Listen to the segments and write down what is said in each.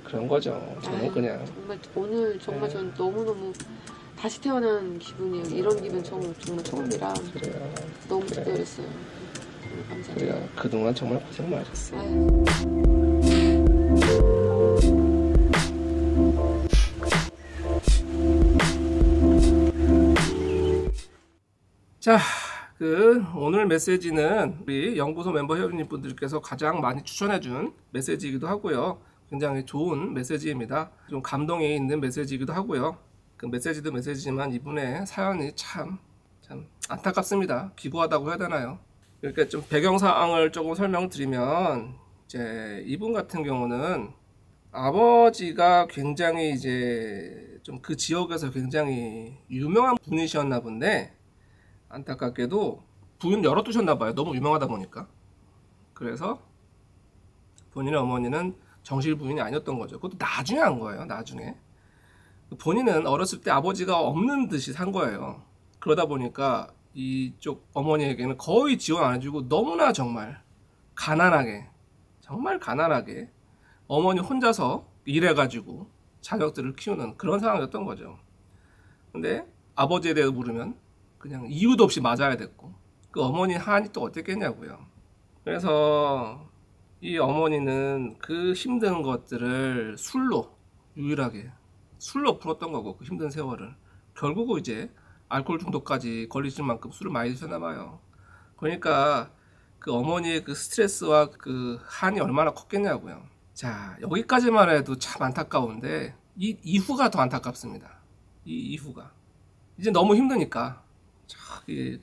그런 거죠. 저는 아유, 그냥 정말 오늘 정말 저는 너무너무 다시 태어난 기분이에요. 이런 기분 정말 처음이라 그래요. 너무 그래요. 특별했어요. 감사합니다. 그래요. 그동안 정말 고생 많으셨어요. 아유. 자, 오늘 메시지는 우리 연구소 멤버 회원님 분들께서 가장 많이 추천해준 메시지이기도 하고요. 굉장히 좋은 메시지입니다. 좀 감동이 있는 메시지이기도 하고요. 그 메시지도 메시지지만 이분의 사연이 참 안타깝습니다. 기구하다고 해야 되나요? 그러니까 좀 배경사항을 조금 설명드리면, 이제 이분 같은 경우는 아버지가 굉장히 이제 좀 그 지역에서 굉장히 유명한 분이셨나 본데, 안타깝게도 부인 열어두셨나 봐요. 너무 유명하다 보니까. 그래서 본인의 어머니는 정실 부인이 아니었던 거죠. 그것도 나중에 한 거예요. 나중에. 본인은 어렸을 때 아버지가 없는 듯이 산 거예요. 그러다 보니까 이쪽 어머니에게는 거의 지원 안 해주고 너무나 정말 가난하게, 정말 가난하게 어머니 혼자서 일해가지고 자녀들을 키우는 그런 상황이었던 거죠. 근데 아버지에 대해 물으면 그냥 이유도 없이 맞아야 됐고, 그 어머니 한이 또 어땠겠냐고요. 그래서 이 어머니는 그 힘든 것들을 유일하게 술로 풀었던 거고, 그 힘든 세월을. 결국은 이제 알코올 중독까지 걸리실 만큼 술을 많이 드셨나 봐요. 그러니까 그 어머니의 그 스트레스와 그 한이 얼마나 컸겠냐고요. 자, 여기까지만 해도 참 안타까운데 이 이후가 더 안타깝습니다. 이 이후가 이제 너무 힘드니까 저기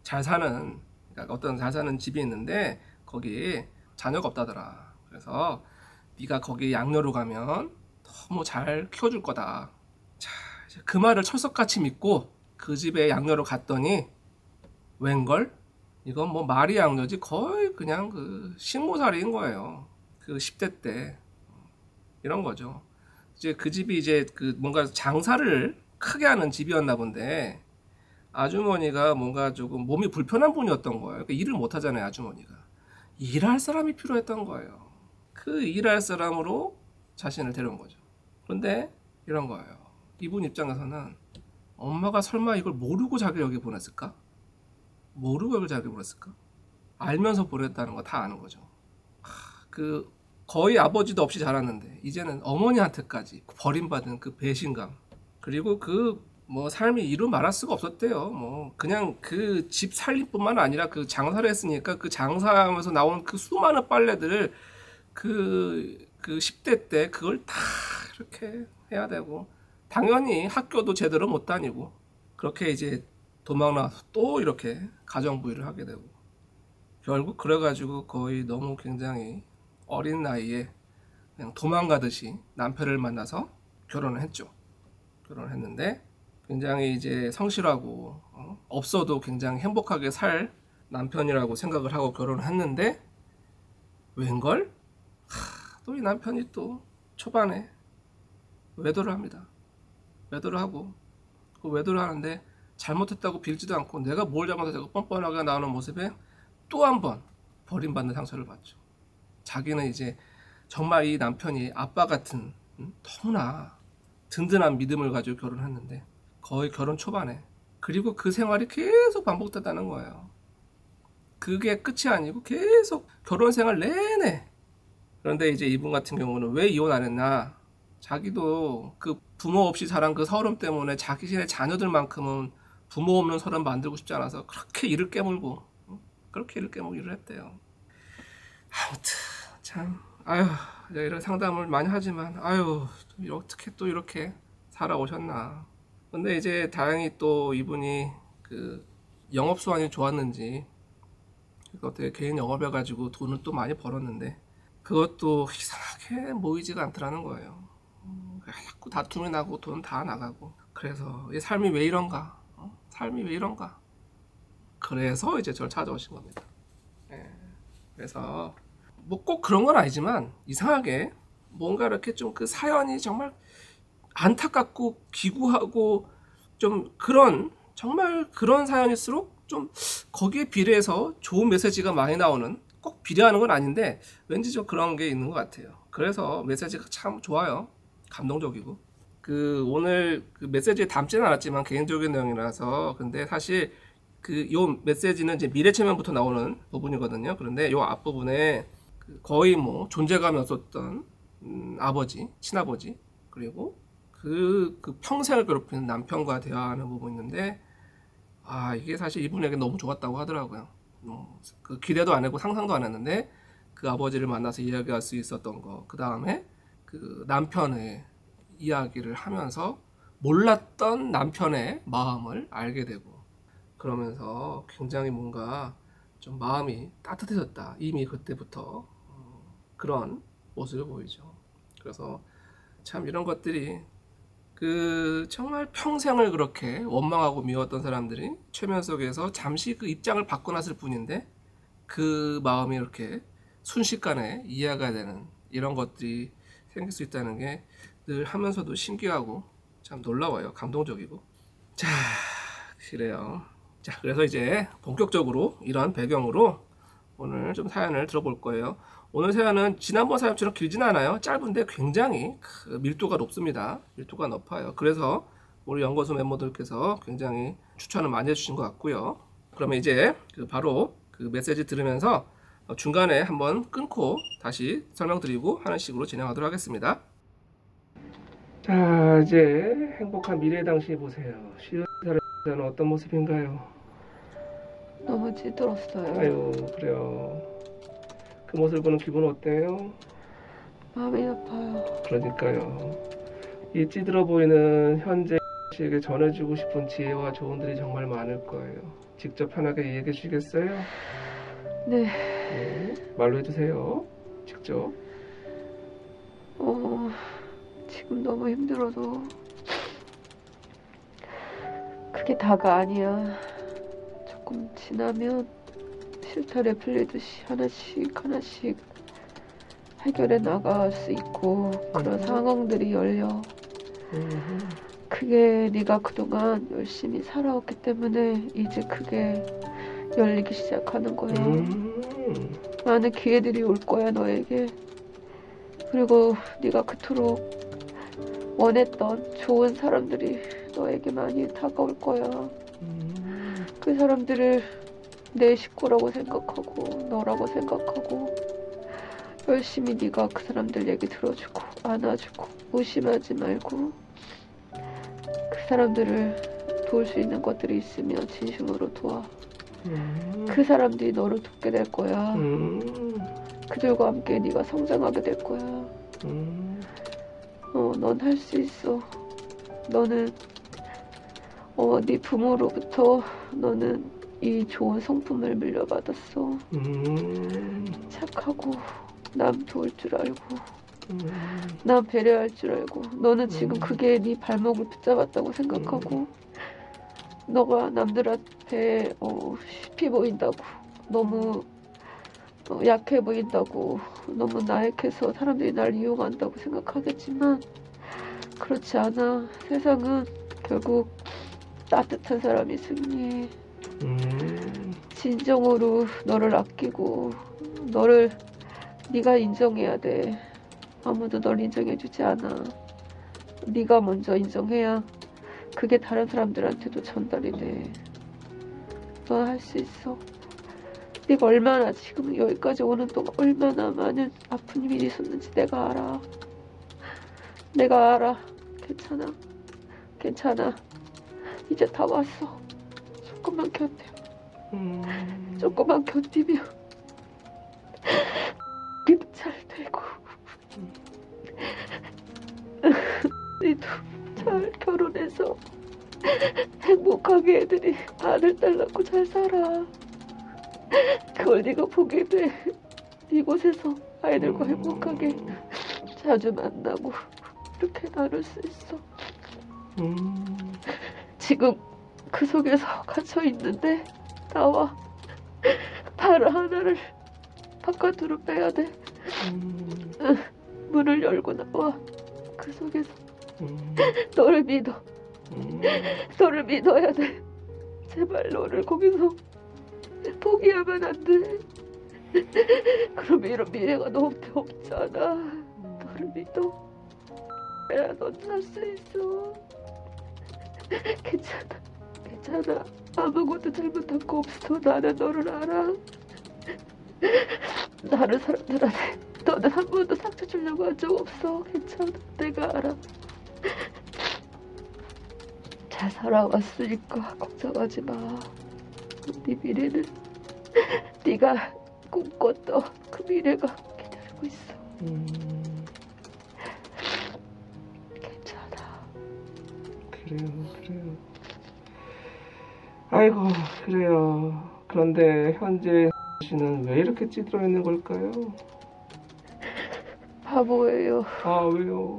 잘 사는, 그러니까 어떤 잘 사는 집이 있는데 거기 자녀가 없다더라. 그래서 네가 거기 양녀로 가면 너무 잘 키워줄 거다. 자, 이제 그 말을 철석같이 믿고 그 집에 양녀로 갔더니 웬걸? 이건 뭐 말이 양녀지 거의 그냥 그 식모살이인 거예요. 그 10대 때 이런 거죠. 이제 그 집이 이제 그 뭔가 장사를 크게 하는 집이었나 본데, 아주머니가 뭔가 조금 몸이 불편한 분이었던 거예요. 그러니까 일을 못 하잖아요, 아주머니가. 일할 사람이 필요했던 거예요. 그 일할 사람으로 자신을 데려온 거죠. 그런데 이런 거예요. 이분 입장에서는 엄마가 설마 이걸 모르고 자기를 여기 보냈을까? 모르고 여기 자기를 보냈을까? 알면서 보냈다는 거 다 아는 거죠. 거의 아버지도 없이 자랐는데 이제는 어머니한테까지 버림받은 그 배신감, 그리고 뭐 삶이 이루 말할 수가 없었대요. 뭐 그냥 그 집 살림뿐만 아니라 그 장사를 했으니까 그 장사하면서 나온 그 수많은 빨래들을 그 10대 때 그걸 다 이렇게 해야 되고, 당연히 학교도 제대로 못 다니고, 그렇게 이제 도망 나와서 또 이렇게 가정부일을 하게 되고, 결국 그래가지고 거의 너무 굉장히 어린 나이에 그냥 도망가듯이 남편을 만나서 결혼을 했죠. 결혼을 했는데 굉장히 이제 성실하고 없어도 굉장히 행복하게 살 남편이라고 생각을 하고 결혼을 했는데, 웬걸? 또 이 남편이 또 초반에 외도를 합니다. 외도를 하고, 그 외도를 하는데 잘못했다고 빌지도 않고 내가 뭘 잘못했다고 뻔뻔하게 나오는 모습에 또 한 번 버림받는 상처를 받죠. 자기는 이제 정말 이 남편이 아빠 같은 너무나 든든한 믿음을 가지고 결혼했는데 거의 결혼 초반에, 그리고 그 생활이 계속 반복됐다는 거예요. 그게 끝이 아니고 계속 결혼 생활 내내. 그런데 이제 이분 같은 경우는 왜 이혼 안 했나? 자기도 그 부모 없이 자란 그 서름 때문에 자기의 자녀들만큼은 부모 없는 서름 만들고 싶지 않아서 그렇게 일을 깨물고 일을 했대요. 아무튼 참, 아유, 이런 상담을 많이 하지만 아유, 어떻게 또 이렇게 살아오셨나. 근데 이제 다행히 또 이분이 그 영업 수완이 좋았는지 어떻게 개인 영업해가지고 돈을 또 많이 벌었는데 그것도 이상하게 모이지가 않더라는 거예요. 자꾸 다툼이 나고 돈 다 나가고. 그래서 이 삶이 왜 이런가? 삶이 왜 이런가? 그래서 이제 저를 찾아오신 겁니다. 그래서 뭐 꼭 그런 건 아니지만 이상하게 뭔가 이렇게 좀 그 사연이 정말 안타깝고 기구하고 좀 정말 그런 사연일수록 좀 거기에 비례해서 좋은 메시지가 많이 나오는, 꼭 비례하는 건 아닌데 왠지 좀 그런 게 있는 것 같아요. 그래서 메시지가 참 좋아요. 감동적이고. 오늘 메시지에 담지는 않았지만 개인적인 내용이라서. 근데 사실 요 메시지는 이제 미래체면부터 나오는 부분이거든요. 그런데 요 앞부분에 거의 뭐 존재감이 없었던 아버지, 친아버지, 그리고 그 평생을 괴롭히는 남편과 대화하는 부분이 있는데, 이게 사실 이분에게 너무 좋았다고 하더라고요. 기대도 안 했고 상상도 안 했는데 그 아버지를 만나서 이야기할 수 있었던 거, 그 다음에 남편의 이야기를 하면서 몰랐던 남편의 마음을 알게 되고, 그러면서 굉장히 뭔가 좀 마음이 따뜻해졌다. 이미 그때부터 그런 모습을 보이죠. 그래서 참 이런 것들이 정말 평생을 그렇게 원망하고 미웠던 사람들이 최면 속에서 잠시 그 입장을 바꿔놨을 뿐인데 그 마음이 이렇게 순식간에 이해가 되는 이런 것들이 생길 수 있다는 게 늘 하면서도 신기하고 참 놀라워요. 감동적이고. 자, 그래요. 자, 그래서 이제 본격적으로 이런 배경으로 오늘 좀 사연을 들어볼 거예요. 오늘 사연은 지난번 사연처럼 길진 않아요. 짧은데 굉장히 밀도가 높습니다. 밀도가 높아요. 그래서 우리 연구소 멤버들께서 굉장히 추천을 많이 해주신 것 같고요. 그러면 이제 바로 메시지 들으면서 중간에 한번 끊고 다시 설명드리고 하는 식으로 진행하도록 하겠습니다. 자, 이제 행복한 미래 당시 보세요. 시은 사람은 어떤 모습인가요? 너무 찌들었어요. 아유, 그래요. 그 모습을 보는 기분은 어때요? 마음이 아파요. 그러니까요. 이 찌들어 보이는 현재 씨에게 전해주고 싶은 지혜와 조언들이 정말 많을 거예요. 직접 편하게 얘기해 주시겠어요? 네. 네, 말로 해주세요. 직접. 지금 너무 힘들어도 그게 다가 아니야. 조금 지나면 실타래 풀리듯이 하나씩 하나씩 해결해 나갈 수 있고 그런 상황들이 열려. 그게 네가 그동안 열심히 살아왔기 때문에 이제 그게 열리기 시작하는 거야. 많은 기회들이 올 거야 너에게. 그리고 네가 그토록 원했던 좋은 사람들이 너에게 많이 다가올 거야. 그 사람들을 내 식구라고 생각하고 너라고 생각하고 열심히 네가 그 사람들 얘기 들어주고 안아주고 무심하지 말고 그 사람들을 도울 수 있는 것들이 있으면 진심으로 도와. 그 사람들이 너를 돕게 될 거야. 그들과 함께 네가 성장하게 될 거야. 넌 할 수 있어. 너는 네 부모로부터 너는 이 좋은 성품을 물려받았어. 착하고 남 도울 줄 알고 남 배려할 줄 알고. 너는 지금 그게 네 발목을 붙잡았다고 생각하고 너가 남들 앞에 쉽이 보인다고 너무 약해 보인다고 너무 나약해서 사람들이 날 이용한다고 생각하겠지만 그렇지 않아. 세상은 결국 따뜻한 사람이 승리해. 진정으로 너를 아끼고 너를 네가 인정해야 돼. 아무도 널 인정해주지 않아. 네가 먼저 인정해야 그게 다른 사람들한테도 전달이 돼. 넌 할 수 있어. 네가 얼마나 지금 여기까지 오는 동안 얼마나 많은 아픈 일이 있었는지 내가 알아. 내가 알아. 괜찮아. 괜찮아. 이제 다 왔어. 조금만 견뎌. 조금만 견디면 기도 잘 되고 우리도 잘 결혼해서 행복하게 애들이 아들 딸 낳고 잘 살아. 그걸 네가 보게 돼. 이곳에서 아이들과 행복하게 자주 만나고 이렇게 나눌 수 있어. 지금 그 속에서 갇혀 있는데 나와. 발 하나를 바깥으로 빼야 돼. 문을 열고 나와. 그 속에서 너를 믿어. 너를 믿어야 돼. 제발 너를 거기서 포기하면 안 돼. 그러면 이런 미래가 너한테 없잖아. 나를 믿어. 야, 넌 살 수 있어. 괜찮아. 괜찮아. 아무것도 잘못한 거 없어. 나는 너를 알아. 다른 사람들한테 너는 한 번도 상처 주려고 한 적 없어. 괜찮아. 내가 알아. 잘 살아왔으니까 걱정하지 마. 네 미래는 네가 꿈꿨던 그 미래가 기다리고 있어. 괜찮아. 그래요. 아이고, 그래요. 그런데 현재 씨는 왜 이렇게 찌들어 있는 걸까요? 바보예요. 아, 왜요?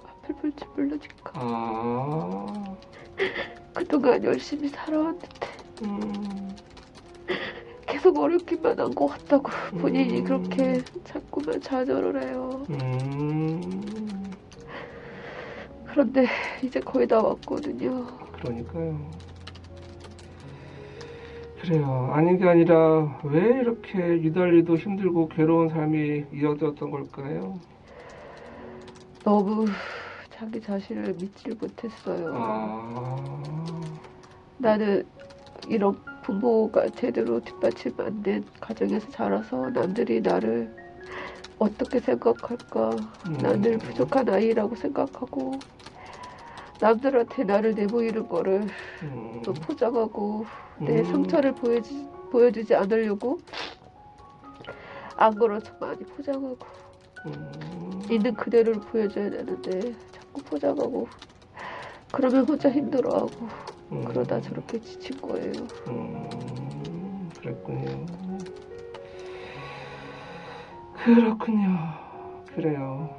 앞을 볼지 모르니까. 아, 그동안 열심히 살아왔는데 계속 어렵기만 한 것 같다고 본인이 그렇게 자꾸만 좌절을 해요. 그런데 이제 거의 다 왔거든요. 그러니까요. 그래요. 아닌 게 아니라 왜 이렇게 유달리도 힘들고 괴로운 삶이 이어졌던 걸까요? 너무 자기 자신을 믿질 못했어요. 나는 이런 부모가 제대로 뒷받침 안 된 가정에서 자라서 남들이 나를 어떻게 생각할까? 난 늘 부족한 아이라고 생각하고 남들한테 나를 내보이는 거를 또 포장하고 내 상처를 보여주지 않으려고 안 그렇죠. 많이 포장하고 있는 그대로를 보여줘야 되는데 자꾸 포장하고 그러면 혼자 힘들어하고 그러다 저렇게 지친 거예요. 그랬군요. 그래요.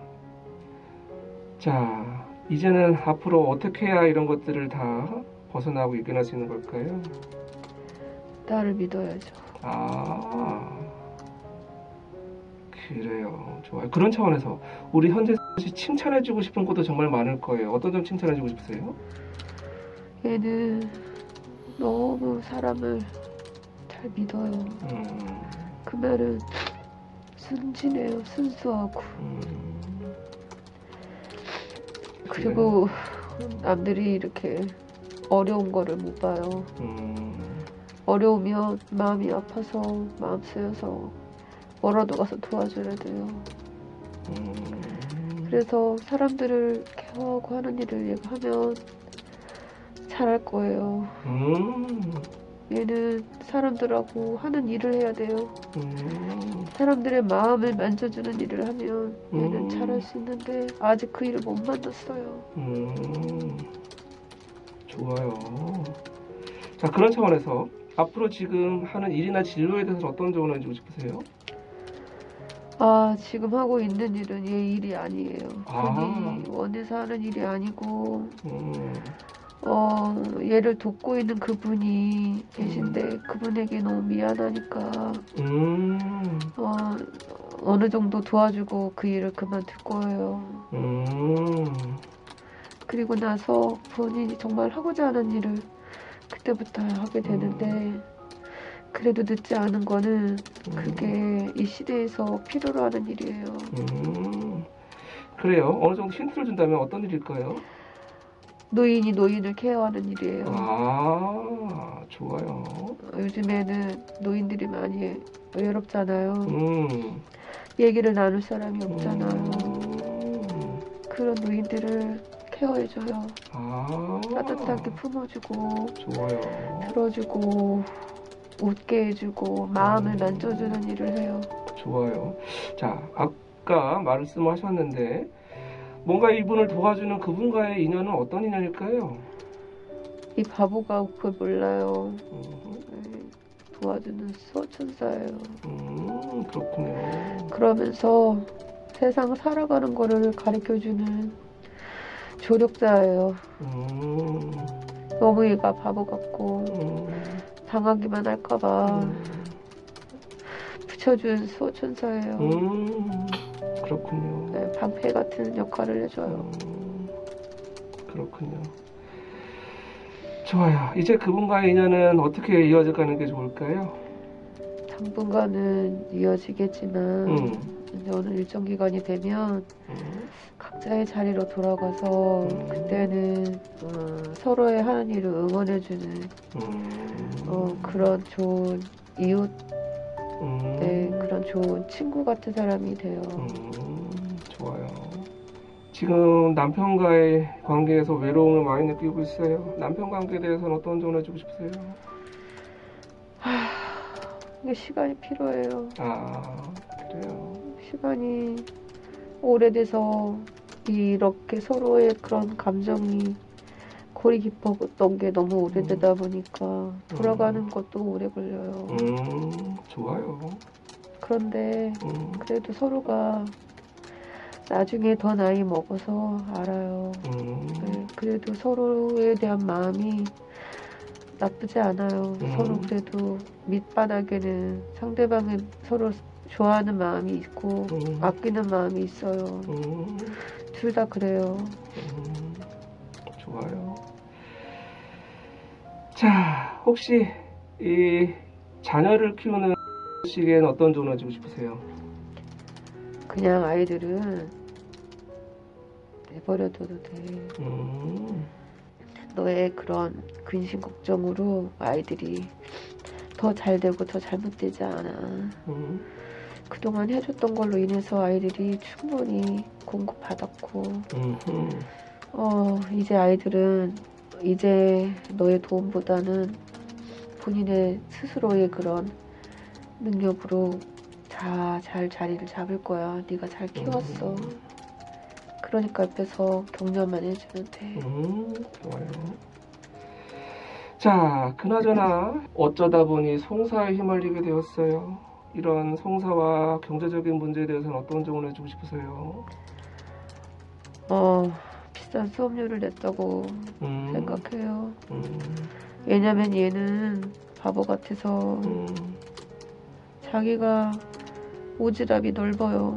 자, 이제는 앞으로 어떻게 해야 이런 것들을 다 벗어나고 이겨낼 수 있는 걸까요? 나를 믿어야죠. 그래요. 좋아요. 그런 차원에서 우리 현재 씨 칭찬해주고 싶은 것도 정말 많을 거예요. 어떤 점 칭찬해주고 싶으세요? 얘는 너무 사람을 잘 믿어요. 그 말은 순진해요. 순수하고. 그리고 남들이 이렇게 어려운 거를 못 봐요. 어려우면 마음이 아파서 마음 쓰여서 뭐라도 가서 도와줘야 돼요. 그래서 사람들을 케어하고 하는 일을 얘가 하면 잘할 거예요. 얘는 사람들하고 하는 일을 해야 돼요. 사람들의 마음을 만져주는 일을 하면 얘는 잘할 수 있는데 아직 그 일을 못 만났어요. 좋아요. 자, 그런 차원에서 앞으로 지금 하는 일이나 진로에 대해서 어떤 조언을 해주고 싶으세요? 지금 하고 있는 일은 얘 일이 아니에요. 본인이 원해서 하는 일이 아니고 얘를 돕고 있는 그분이 계신데 그분에게 너무 미안하니까 어느 정도 도와주고 그 일을 그만둘 거예요. 그리고 나서 본인이 정말 하고자 하는 일을 그때부터 하게 되는데 그래도 늦지 않은 거는 그게 이 시대에서 필요로 하는 일이에요. 그래요. 어느 정도 힌트를 준다면 어떤 일일까요? 노인이 노인을 케어하는 일이에요. 좋아요. 요즘에는 노인들이 많이 외롭잖아요. 얘기를 나눌 사람이 없잖아요. 그런 노인들을 케어해줘요. 따뜻하게 품어주고 좋아요. 들어주고 웃게 해주고 마음을 만져주는 일을 해요. 좋아요. 자, 아까 말씀하셨는데 뭔가 이분을 도와주는 그분과의 인연은 어떤 인연일까요? 이 바보가 그걸 몰라요. 도와주는 수호천사예요. 그렇군요. 그러면서 세상 살아가는 거를 가르쳐주는 조력자예요. 너무 얘가 바보 같고 당하기만 할까봐 붙여준 수호천사예요. 그렇군요. 네, 방패 같은 역할을 해줘요. 그렇군요. 좋아요. 이제 그분과의 인연은 어떻게 이어져 가는 게 좋을까요? 당분간은 이어지겠지만 이제 어느 일정 기간이 되면 각자의 자리로 돌아가서 그때는 서로의 하는 일을 응원해주는 그런 좋은 이웃, 네, 그런 좋은 친구 같은 사람이 돼요. 좋아요. 지금 남편과의 관계에서 외로움을 많이 느끼고 있어요. 남편 관계에 대해서는 어떤 조언을 해주고 싶으세요? 이게 시간이 필요해요. 아, 그래요. 시간이 오래돼서 이렇게 서로의 그런 감정이 골이 깊었던 게 너무 오래되다 보니까 돌아가는 것도 오래 걸려요. 좋아요. 그런데 그래도 서로가 나중에 더 나이 먹어서 알아요. 네, 그래도 서로에 대한 마음이 나쁘지 않아요. 서로 그래도 밑바닥에는 상대방을 서로 좋아하는 마음이 있고 아끼는 마음이 있어요. 둘 다 그래요. 좋아요. 자, 혹시 이 자녀를 키우는 시기에는 어떤 조언을 주고 싶으세요? 그냥 아이들은 내버려둬도 돼. 너의 그런 근심 걱정으로 아이들이 더 잘되고 더 잘못되지 않아. 그동안 해줬던 걸로 인해서 아이들이 충분히 공급받았고 이제 아이들은 이제 너의 도움보다는 본인의 스스로의 그런 능력으로 잘 자리를 잡을 거야. 네가 잘 키웠어. 그러니까 옆에서 격려만 해주면 돼. 좋아요. 자, 그나저나 어쩌다 보니 송사에 휘말리게 되었어요. 이런 송사와 경제적인 문제에 대해서는 어떤 조언을 해주고 싶으세요? 비싼 수업료를 냈다고 생각해요. 왜냐면 얘는 바보 같아서 자기가 오지랖이 넓어요.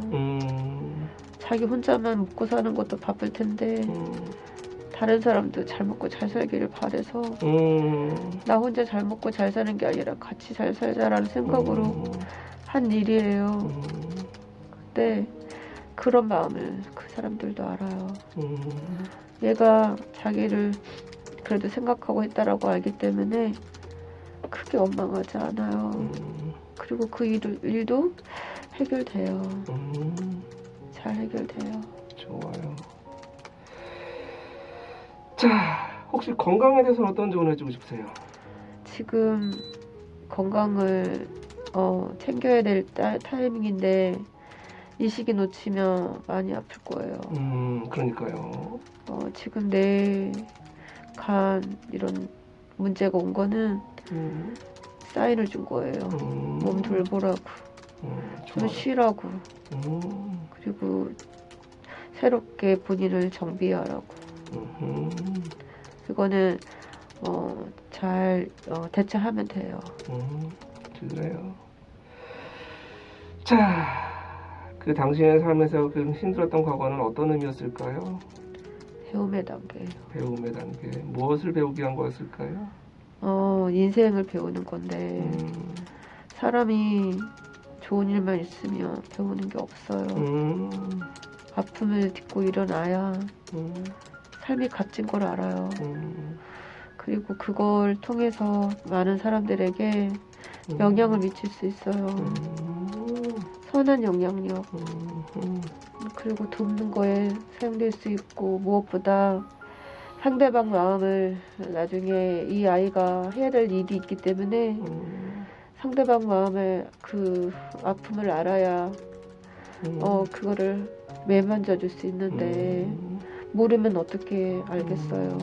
자기 혼자만 먹고 사는 것도 바쁠 텐데 다른 사람도 잘 먹고 잘 살기를 바래서 나 혼자 잘 먹고 잘 사는 게 아니라 같이 잘 살자라는 생각으로 한 일이에요. 근데 그런 마음을 그 사람들도 알아요. 얘가 자기를 그래도 생각하고 했다라고 알기 때문에 크게 원망하지 않아요. 그리고 그 일도 해결돼요. 잘 해결돼요. 좋아요. 자, 혹시 건강에 대해서는 어떤 조언을 해주고 싶으세요? 지금 건강을 챙겨야 될 타이밍인데 이 시기 놓치면 많이 아플 거예요. 그러니까요. 지금 내 간 이런 문제가 온 거는 사인을 준 거예요. 몸 돌보라고, 좀 쉬라고, 그리고 새롭게 본인을 정비하라고. 그거는 잘 대처하면 돼요. 그래요. 자, 그 당신의 삶에서 그 힘들었던 과거는 어떤 의미였을까요? 배움의 단계예요. 배움의 단계. 무엇을 배우기 위한 거였을까요? 인생을 배우는 건데 사람이 좋은 일만 있으면 배우는 게 없어요. 아픔을 딛고 일어나야 삶이 값진 걸 알아요. 그리고 그걸 통해서 많은 사람들에게 영향을 미칠 수 있어요. 선한 영향력. 그리고 돕는 거에 사용될 수 있고, 무엇보다 상대방 마음을 나중에 이 아이가 해야 될 일이 있기 때문에 상대방 마음을 그 아픔을 알아야 그거를 매만져 줄 수 있는데 모르면 어떻게 알겠어요.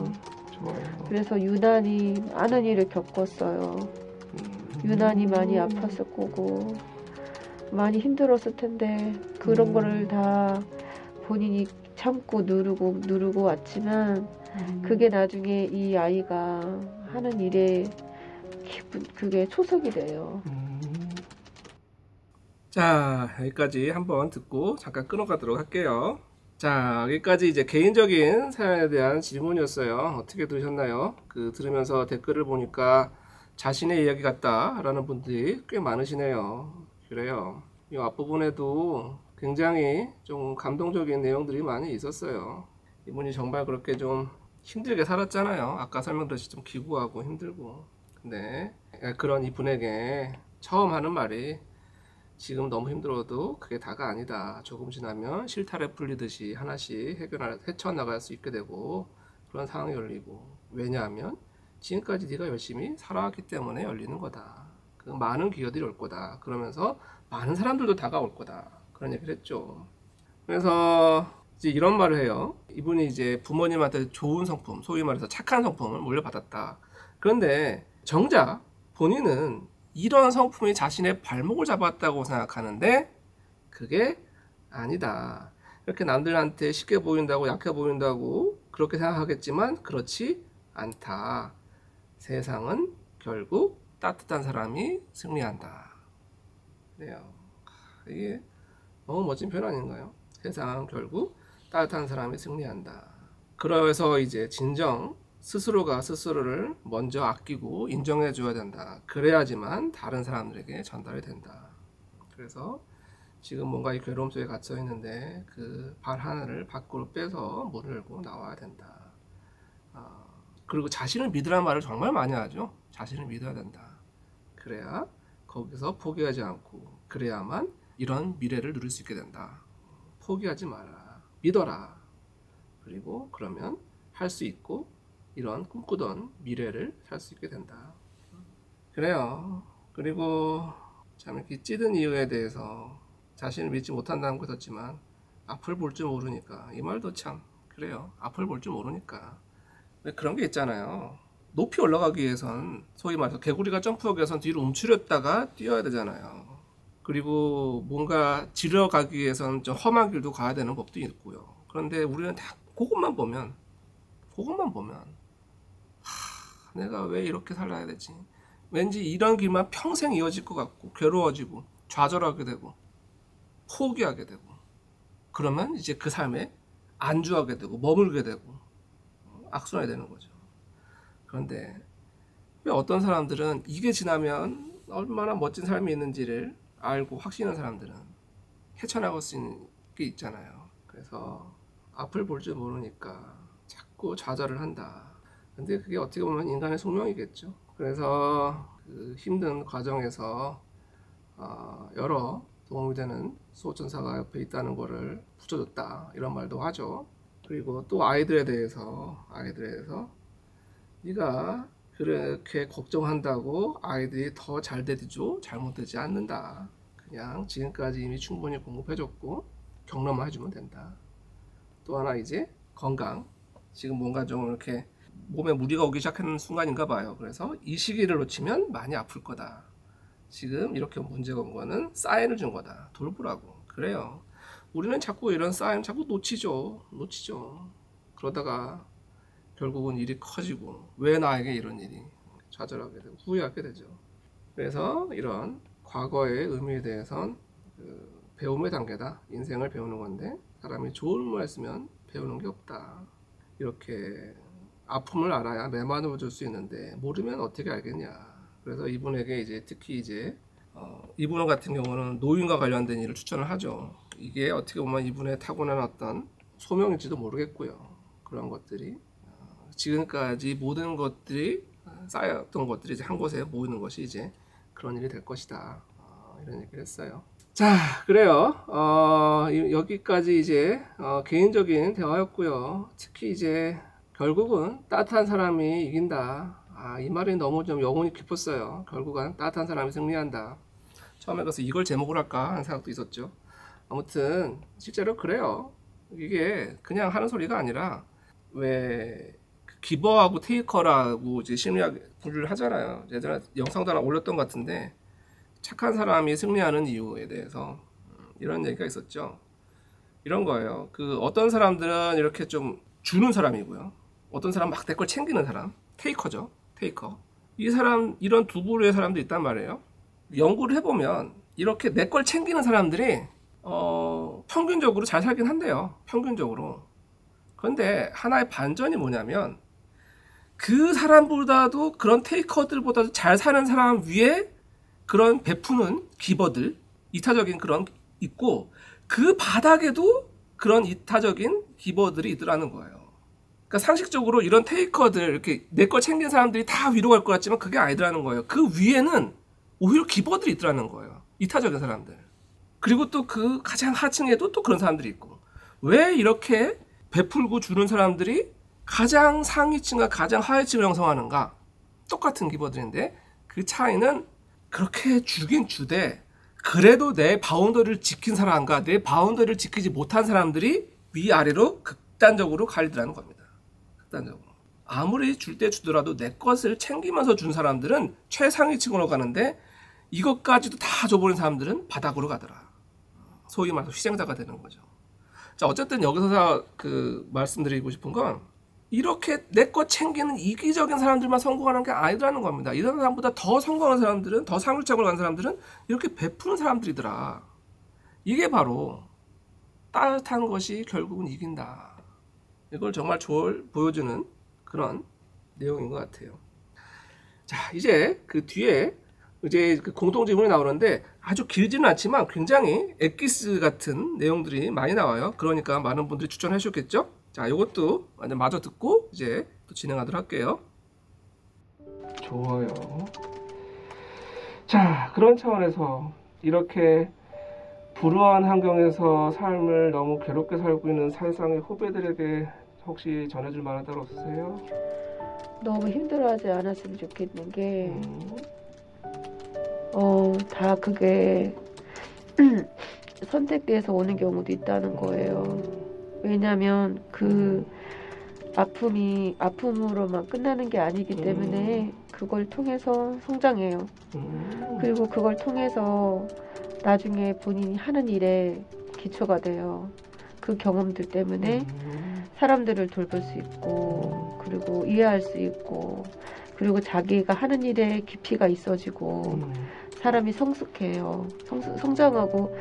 좋아요. 그래서 유난히 많은 일을 겪었어요. 유난히 많이 아팠을 거고 많이 힘들었을 텐데 그런 거를 다 본인이 참고 누르고 왔지만 그게 나중에 이 아이가 하는 일에 그게 초석이 돼요. 자, 여기까지 한번 듣고 잠깐 끊어가도록 할게요. 자, 여기까지 이제 개인적인 사연에 대한 질문이었어요. 어떻게 들으셨나요? 들으면서 댓글을 보니까 자신의 이야기 같다라는 분들이 꽤 많으시네요. 그래요. 이 앞부분에도 굉장히 좀 감동적인 내용들이 많이 있었어요. 이분이 정말 그렇게 좀 힘들게 살았잖아요. 아까 설명드렸듯이 좀 기구하고 힘들고. 근데 그런 이분에게 처음 하는 말이 지금 너무 힘들어도 그게 다가 아니다. 조금 지나면 실타래 풀리듯이 하나씩 헤쳐나갈 수 있게 되고 그런 상황이 열리고. 왜냐하면 지금까지 네가 열심히 살아왔기 때문에 열리는 거다. 그 많은 기회들이 올 거다. 그러면서 많은 사람들도 다가올 거다. 그런 얘기를 했죠. 그래서 이제 이런 말을 해요. 이분이 이제 부모님한테 좋은 성품, 소위 말해서 착한 성품을 물려받았다. 그런데 정작 본인은 이런 성품이 자신의 발목을 잡았다고 생각하는데 그게 아니다. 이렇게 남들한테 쉽게 보인다고, 약해 보인다고 그렇게 생각하겠지만 그렇지 않다. 세상은 결국 따뜻한 사람이 승리한다. 그래요. 이게 너무 멋진 표현 아닌가요? 세상은 결국 따뜻한 사람이 승리한다. 그래서 이제 진정 스스로가 스스로를 먼저 아끼고 인정해 줘야 된다. 그래야지만 다른 사람들에게 전달이 된다. 그래서 지금 뭔가 이 괴로움 속에 갇혀 있는데 그 발 하나를 밖으로 빼서 문을 열고 나와야 된다. 그리고 자신을 믿으라는 말을 정말 많이 하죠. 자신을 믿어야 된다. 그래야 거기서 포기하지 않고 그래야만 이런 미래를 누릴 수 있게 된다. 포기하지 마라. 믿어라. 그리고 그러면 할 수 있고 이런 꿈꾸던 미래를 살 수 있게 된다. 그래요. 그리고 참 이렇게 찌든 이유에 대해서 자신을 믿지 못한다는 거 있었지만 앞을 볼 줄 모르니까 이 말도 참 그래요. 앞을 볼 줄 모르니까. 그런 게 있잖아요. 높이 올라가기 위해선 소위 말해서 개구리가 점프하기 위해선 뒤로 움츠렸다가 뛰어야 되잖아요. 그리고 뭔가 지려가기 위해선 좀 험한 길도 가야 되는 법도 있고요. 그런데 우리는 다 그것만 보면 내가 왜 이렇게 살아야 되지? 왠지 이런 길만 평생 이어질 것 같고 괴로워지고 좌절하게 되고 포기하게 되고 그러면 이제 그 삶에 안주하게 되고 머물게 되고 악순환이 되는 거죠. 그런데 왜 어떤 사람들은 이게 지나면 얼마나 멋진 삶이 있는지를 알고 확신하는 사람들은 헤쳐나갈 수 있는 게 있잖아요. 그래서 앞을 볼 줄 모르니까 자꾸 좌절을 한다. 근데 그게 어떻게 보면 인간의 숙명이겠죠. 그래서 그 힘든 과정에서 여러 도움이 되는 수호천사가 옆에 있다는 거를 붙여줬다 이런 말도 하죠. 그리고 또 아이들에 대해서 네가 그렇게 걱정한다고 아이들이 더 잘 되죠? 잘못되지 않는다. 그냥 지금까지 이미 충분히 공급해줬고 경험만 해주면 된다. 또 하나 이제 건강. 지금 뭔가 좀 이렇게 몸에 무리가 오기 시작하는 순간인가 봐요. 그래서 이 시기를 놓치면 많이 아플 거다. 지금 이렇게 문제가 온 거는 사인을 준 거다. 돌보라고. 그래요. 우리는 자꾸 이런 사인 자꾸 놓치죠. 그러다가 결국은 일이 커지고 왜 나에게 이런 일이 좌절하게 되고 후회하게 되죠. 그래서 이런 과거의 의미에 대해선 배움의 단계다. 인생을 배우는 건데 사람이 좋은 말 했으면 배우는 게 없다. 이렇게 아픔을 알아야 매만으로 줄 수 있는데 모르면 어떻게 알겠냐. 그래서 이분에게 이제 특히 이제 이분 같은 경우는 노인과 관련된 일을 추천을 하죠. 이게 어떻게 보면 이분의 타고난 어떤 소명일지도 모르겠고요. 그런 것들이 지금까지 모든 것들이 쌓였던 것들이 이제 한 곳에 모이는 것이 이제 그런 일이 될 것이다. 이런 얘기를 했어요. 자, 그래요. 여기까지 이제 개인적인 대화였고요. 특히 이제 결국은 따뜻한 사람이 이긴다. 이 말이 너무 좀 영혼이 깊었어요. 결국은 따뜻한 사람이 승리한다. 처음에 그래서 이걸 제목으로 할까 하는 생각도 있었죠. 아무튼 실제로 그래요. 이게 그냥 하는 소리가 아니라 왜 기버하고 테이커라고 이제 심리학 분류를 하잖아요. 예전에 영상도 하나 올렸던 것 같은데 착한 사람이 승리하는 이유에 대해서 이런 얘기가 있었죠. 이런 거예요. 그 어떤 사람들은 이렇게 좀 주는 사람이고요. 어떤 사람 막 내 걸 챙기는 사람, 테이커죠. 테이커. 이 사람 이런 두 부류의 사람도 있단 말이에요. 연구를 해보면 이렇게 내 걸 챙기는 사람들이 평균적으로 잘 살긴 한대요. 평균적으로. 그런데 하나의 반전이 뭐냐면 그 사람보다도 그런 테이커들보다도 잘 사는 사람 위에 그런 베푸는 기버들, 이타적인 그런 있고 그 바닥에도 그런 이타적인 기버들이 있더라는 거예요. 그러니까 상식적으로 이런 테이커들 이렇게 내 걸 챙긴 사람들이 다 위로 갈 것 같지만 그게 아니더라는 거예요. 그 위에는 오히려 기버들이 있더라는 거예요. 이타적인 사람들. 그리고 또 그 가장 하층에도 또 그런 사람들이 있고. 왜 이렇게 베풀고 주는 사람들이 가장 상위층과 가장 하위층을 형성하는가? 똑같은 기버들인데 그 차이는 그렇게 주긴 주되 그래도 내 바운더리를 지킨 사람과 내 바운더리를 지키지 못한 사람들이 위아래로 극단적으로 갈리더라는 겁니다. 극단적으로. 아무리 줄 때 주더라도 내 것을 챙기면서 준 사람들은 최상위층으로 가는데 이것까지도 다 줘버린 사람들은 바닥으로 가더라. 소위 말해서 희생자가 되는 거죠. 자, 어쨌든 여기서 말씀드리고 싶은 건 이렇게 내 것 챙기는 이기적인 사람들만 성공하는 게 아니라는 겁니다. 이런 사람보다 더 성공한 사람들은, 더 상류층으로 간 사람들은 이렇게 베푸는 사람들이더라. 이게 바로 따뜻한 것이 결국은 이긴다. 이걸 정말 보여주는 그런 내용인 것 같아요. 자, 이제 그 뒤에 이제 그 공통지문이 나오는데 아주 길지는 않지만 굉장히 엑기스 같은 내용들이 많이 나와요. 그러니까 많은 분들이 추천해 주셨겠죠? 자, 이것도 마저 듣고 이제 또 진행하도록 할게요. 좋아요. 자, 그런 차원에서 이렇게 불우한 환경에서 삶을 너무 괴롭게 살고 있는 세상의 후배들에게 혹시 전해줄 만한 따로 없으세요? 너무 힘들어하지 않았으면 좋겠는 게 다 그게 선택돼서 오는 경우도 있다는 거예요. 왜냐면 그 아픔으로만 끝나는 게 아니기 때문에 그걸 통해서 성장해요. 그리고 그걸 통해서 나중에 본인이 하는 일에 기초가 돼요. 그 경험들 때문에 사람들을 돌볼 수 있고, 그리고 이해할 수 있고, 그리고 자기가 하는 일에 깊이가 있어지고, 사람이 성숙해요. 성장하고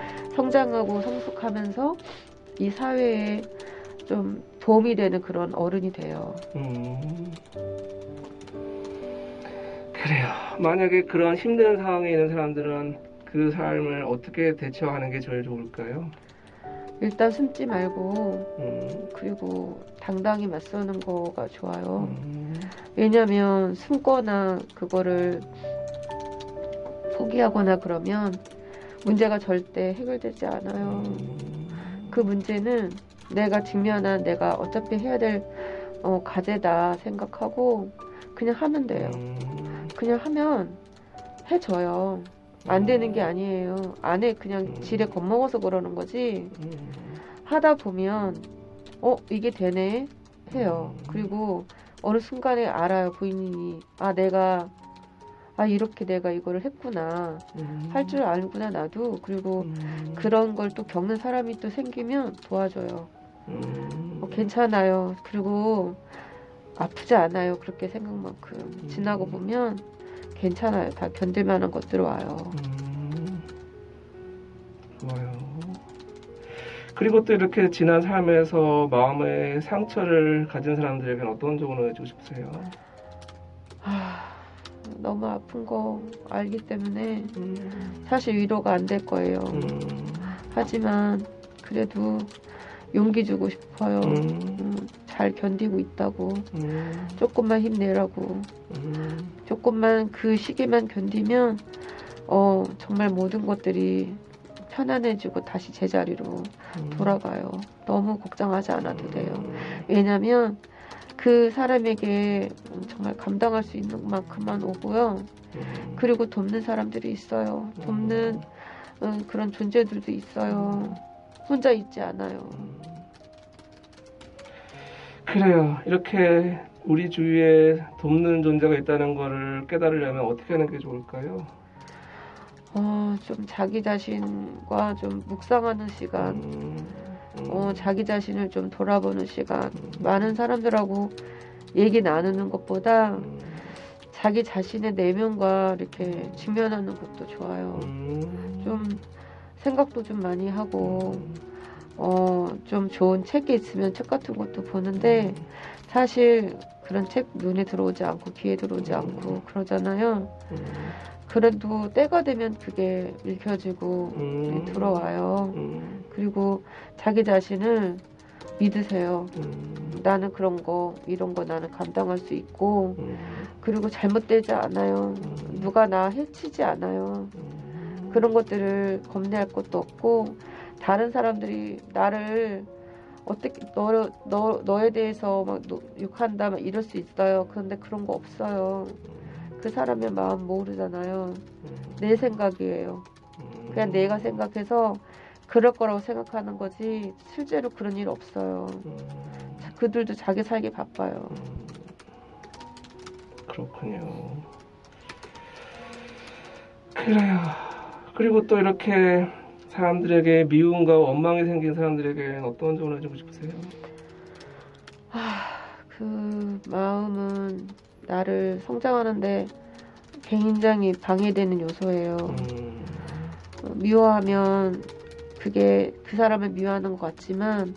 성숙하면서 이 사회에 좀 도움이 되는 그런 어른이 돼요. 그래요. 만약에 그런 힘든 상황에 있는 사람들은 그 삶을 어떻게 대처하는 게 제일 좋을까요? 일단 숨지 말고 그리고 당당히 맞서는 거가 좋아요. 왜냐면 숨거나 그거를 포기하거나 그러면 문제가 절대 해결되지 않아요. 그 문제는 내가 직면한 내가 어차피 해야 될 과제다 생각하고 그냥 하면 돼요. 그냥 하면 해져요. 안 되는 게 아니에요. 안에 그냥 지레 겁먹어서 그러는 거지. 하다 보면 이게 되네 해요. 그리고 어느 순간에 알아요. 본인이 이렇게 내가 이거를 했구나. 할 줄 알구나 나도. 그리고 그런 걸 또 겪는 사람이 또 생기면 도와줘요. 괜찮아요. 그리고 아프지 않아요. 그렇게 생각만큼. 지나고 보면 괜찮아요. 다 견딜만한 것들 와요. 좋아요. 그리고 또 이렇게 지난 삶에서 마음의 상처를 가진 사람들에게는 어떤 조언을 해주고 싶으세요? 너무 아픈 거 알기 때문에 사실 위로가 안 될 거예요. 하지만 그래도 용기 주고 싶어요. 잘 견디고 있다고. 조금만 힘내라고. 조금만 그 시기만 견디면 정말 모든 것들이 편안해지고 다시 제자리로 돌아가요. 너무 걱정하지 않아도 돼요. 왜냐면 그 사람에게 정말 감당할 수 있는 만큼만 오고요. 그리고 돕는 사람들이 있어요. 돕는 그런 존재들도 있어요. 혼자 있지 않아요. 그래요. 이렇게 우리 주위에 돕는 존재가 있다는 거를 깨달으려면 어떻게 하는 게 좋을까요? 좀 자기 자신과 좀 묵상하는 시간, 자기 자신을 좀 돌아보는 시간, 많은 사람들하고 얘기 나누는 것보다 자기 자신의 내면과 이렇게 직면하는 것도 좋아요. 좀 생각도 좀 많이 하고, 좀 좋은 책이 있으면 책 같은 것도 보는데, 사실 그런 책 눈에 들어오지 않고 귀에 들어오지 않고 그러잖아요. 그래도 때가 되면 그게 읽혀지고 들어와요. 그리고 자기 자신을 믿으세요. 나는 그런 거 이런 거 나는 감당할 수 있고 그리고 잘못되지 않아요. 누가 나 해치지 않아요. 그런 것들을 겁내할 것도 없고 다른 사람들이 나를 어떻게 너에 대해서 막 욕한다 막 이럴 수 있어요. 그런데 그런 거 없어요. 그 사람의 마음 모르잖아요. 내 생각이에요. 그냥 내가 생각해서 그럴 거라고 생각하는 거지 실제로 그런 일 없어요. 그들도 자기 살기 바빠요. 그렇군요. 그래요. 그리고 또 이렇게 사람들에게 미움과 원망이 생긴 사람들에게 어떤 조언을 해주고 싶으세요? 그 마음은 나를 성장하는데 굉장히 방해되는 요소예요. 미워하면 그게 그 사람을 미워하는 것 같지만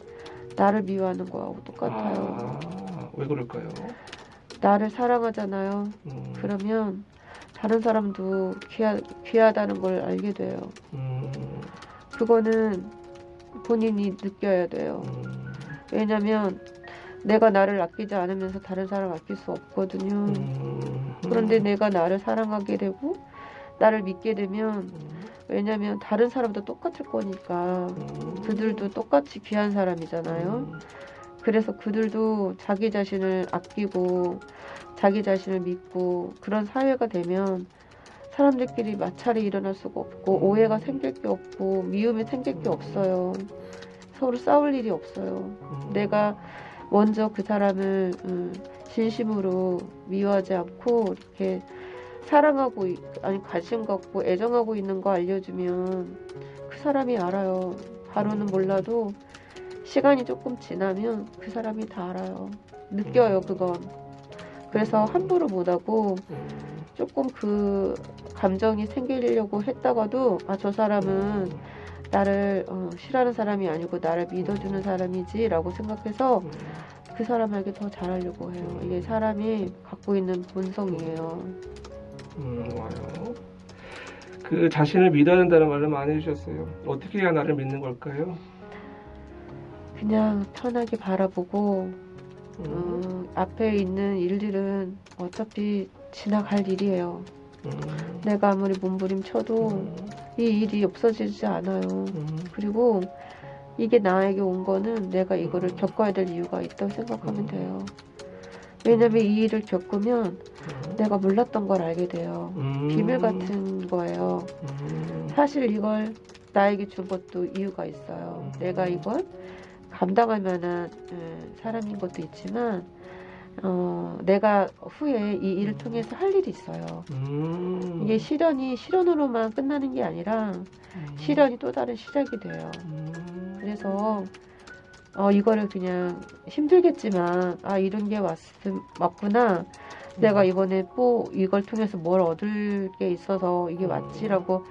나를 미워하는 거하고 똑같아요. 왜 그럴까요? 나를 사랑하잖아요. 그러면 다른 사람도 귀하다는 걸 알게 돼요. 그거는 본인이 느껴야 돼요. 왜냐면 내가 나를 아끼지 않으면서 다른 사람 아낄 수 없거든요. 그런데 내가 나를 사랑하게 되고 나를 믿게 되면 왜냐면 다른 사람도 똑같을 거니까 그들도 똑같이 귀한 사람이잖아요. 그래서 그들도 자기 자신을 아끼고 자기 자신을 믿고 그런 사회가 되면 사람들끼리 마찰이 일어날 수가 없고 오해가 생길 게 없고 미움이 생길 게 없어요. 서로 싸울 일이 없어요. 내가 먼저 그 사람을 진심으로 미워하지 않고 이렇게 사랑하고 아니 관심 갖고 애정하고 있는 거 알려주면 그 사람이 알아요. 바로는 몰라도 시간이 조금 지나면 그 사람이 다 알아요. 느껴요 그건. 그래서 함부로 못하고 조금 그 감정이 생기려고 했다가도 저 사람은 나를 싫어하는 사람이 아니고 나를 믿어주는 사람이지 라고 생각해서 그 사람에게 더 잘하려고 해요. 이게 사람이 갖고 있는 본성이에요. 와요. 그 자신을 믿어야 된다는 말을 많이 해주셨어요. 어떻게 해야 나를 믿는 걸까요? 그냥 편하게 바라보고 앞에 있는 일들은 어차피 지나갈 일이에요. 내가 아무리 몸부림쳐도 이 일이 없어지지 않아요. 그리고 이게 나에게 온 거는 내가 이거를 겪어야 될 이유가 있다고 생각하면 돼요. 왜냐면 이 일을 겪으면 내가 몰랐던 걸 알게 돼요. 비밀 같은 거예요. 사실 이걸 나에게 준 것도 이유가 있어요. 내가 이걸 감당할 만한 사람인 것도 있지만 내가 후에 이 일을 통해서 할 일이 있어요. 이게 시련이 시련으로만 끝나는 게 아니라 시련이 또 다른 시작이 돼요. 그래서 이거를 그냥 힘들겠지만 이런 게 왔구나. 내가 이번에 또 이걸 통해서 뭘 얻을 게 있어서 이게 맞지라고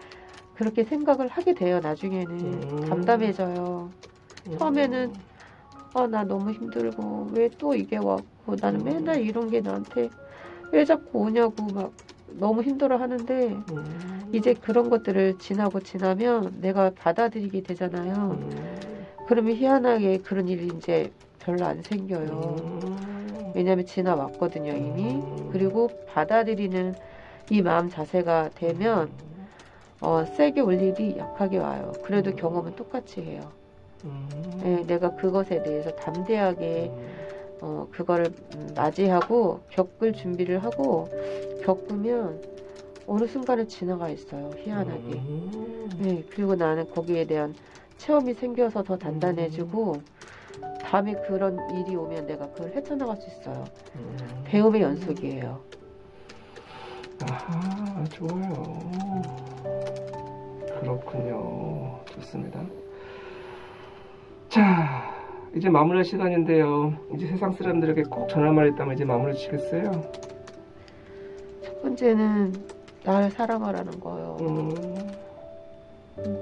그렇게 생각을 하게 돼요. 나중에는 담담해져요. 처음에는 나 너무 힘들고 왜 또 이게 왔고 나는 맨날 이런 게 나한테 왜 자꾸 오냐고 막 너무 힘들어 하는데 이제 그런 것들을 지나면 내가 받아들이게 되잖아요. 그러면 희한하게 그런 일이 이제 별로 안 생겨요. 왜냐면 지나왔거든요 이미. 그리고 받아들이는 이 마음 자세가 되면 세게 올 일이 약하게 와요. 그래도 경험은 똑같이 해요. 네, 내가 그것에 대해서 담대하게 그거를 맞이하고 겪을 준비를 하고 겪으면 어느 순간에 지나가 있어요. 희한하게. 네, 그리고 나는 거기에 대한 체험이 생겨서 더 단단해지고 다음에 그런 일이 오면 내가 그걸 헤쳐나갈 수 있어요. 배움의 연속이에요. 아하, 좋아요. 그렇군요. 좋습니다. 자, 이제 마무리할 시간인데요. 이제 세상 사람들에게 꼭 전할 말이 있다면 이제 마무리 지겠어요? 첫 번째는 나를 사랑하라는 거예요.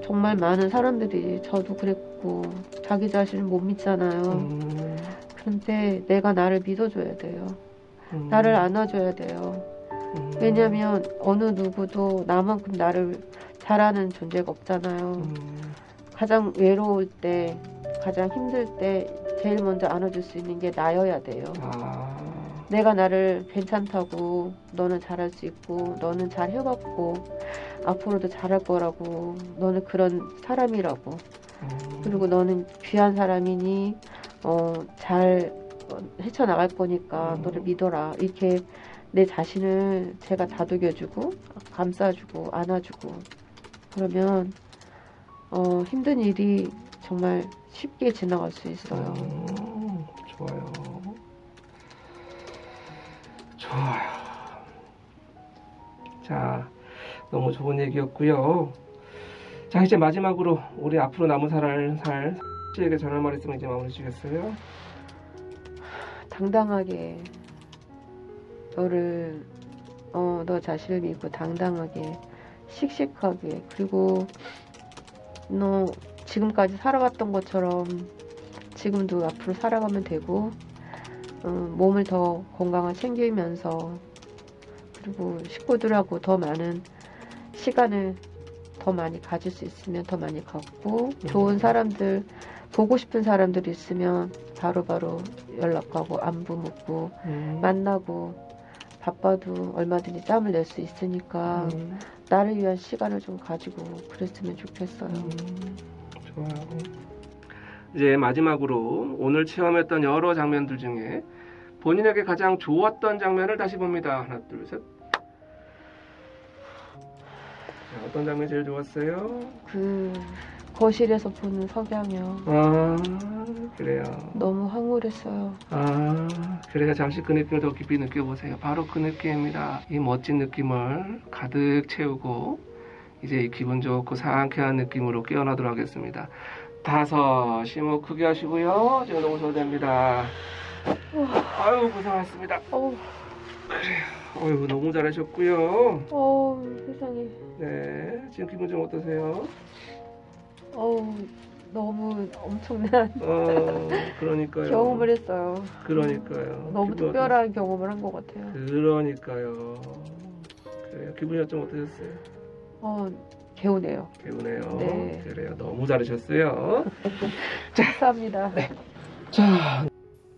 정말 많은 사람들이 저도 그랬고 자기 자신을 못 믿잖아요. 그런데 내가 나를 믿어줘야 돼요. 나를 안아줘야 돼요. 왜냐면 어느 누구도 나만큼 나를 잘하는 존재가 없잖아요. 가장 외로울 때, 가장 힘들 때 제일 먼저 안아줄 수 있는 게 나여야 돼요. 내가 나를 괜찮다고, 너는 잘할 수 있고, 너는 잘 해봤고, 앞으로도 잘할 거라고, 너는 그런 사람이라고, 그리고 너는 귀한 사람이니 잘 헤쳐나갈 거니까 너를 믿어라. 이렇게 내 자신을 제가 다독여주고 감싸주고 안아주고, 그러면 힘든 일이 정말 쉽게 지나갈 수 있어요. 좋아요. 좋아요. 자, 너무 좋은 얘기였고요. 자, 이제 마지막으로 우리 앞으로 남은 살 씨에게 전할 말 있으면 이제 마무리 주시겠어요? 당당하게 너를 너 자신을 믿고 당당하게 씩씩하게, 그리고 너 지금까지 살아왔던 것처럼 지금도 앞으로 살아가면 되고, 몸을 더 건강하게 챙기면서, 그리고 식구들하고 더 많은 시간을 더 많이 가질 수 있으면 더 많이 갖고, 좋은 사람들, 보고 싶은 사람들 있으면 바로바로 연락하고 안부 묻고 만나고, 바빠도 얼마든지 짬을 낼 수 있으니까 나를 위한 시간을 좀 가지고 그랬으면 좋겠어요. 좋아요. 이제 마지막으로 오늘 체험했던 여러 장면들 중에 본인에게 가장 좋았던 장면을 다시 봅니다. 하나, 둘, 셋. 자, 어떤 장면이 제일 좋았어요? 그 거실에서 보는 석양이요. 그래요. 너무 황홀했어요. 그래요. 잠시 그 느낌을 더 깊이 느껴보세요. 바로 그 느낌입니다. 이 멋진 느낌을 가득 채우고 이제 이 기분 좋고 상쾌한 느낌으로 깨어나도록 하겠습니다. 5, 심호 크게 하시고요. 지금 너무 잘 됩니다. 아유, 고생하셨습니다. 그래요. 어휴, 너무 잘하셨고요. 세상에. 네, 지금 기분 좀 어떠세요? 너무 엄청난 그러니까요. 경험을 했어요. 그러니까요. 너무 특별한 경험을 한 것 같아요. 그러니까요. 그래요. 기분이 좀 어떠셨어요? 개운해요. 개운해요. 네. 그래요. 너무 잘하셨어요. 감사합니다. 네.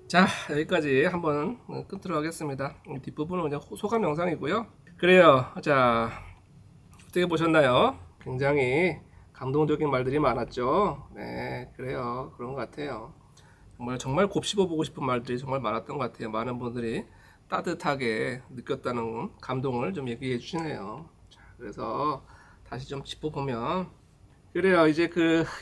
자, 여기까지 한번 끝으로 하겠습니다. 뒷부분은 그냥 소감 영상이고요. 그래요. 자, 어떻게 보셨나요? 굉장히 감동적인 말들이 많았죠. 네, 그래요. 그런 것 같아요. 정말 곱씹어보고 싶은 말들이 정말 많았던 것 같아요. 많은 분들이 따뜻하게 느꼈다는 감동을 좀 얘기해 주시네요. 자, 그래서 다시 좀 짚어보면, 그래요. 이제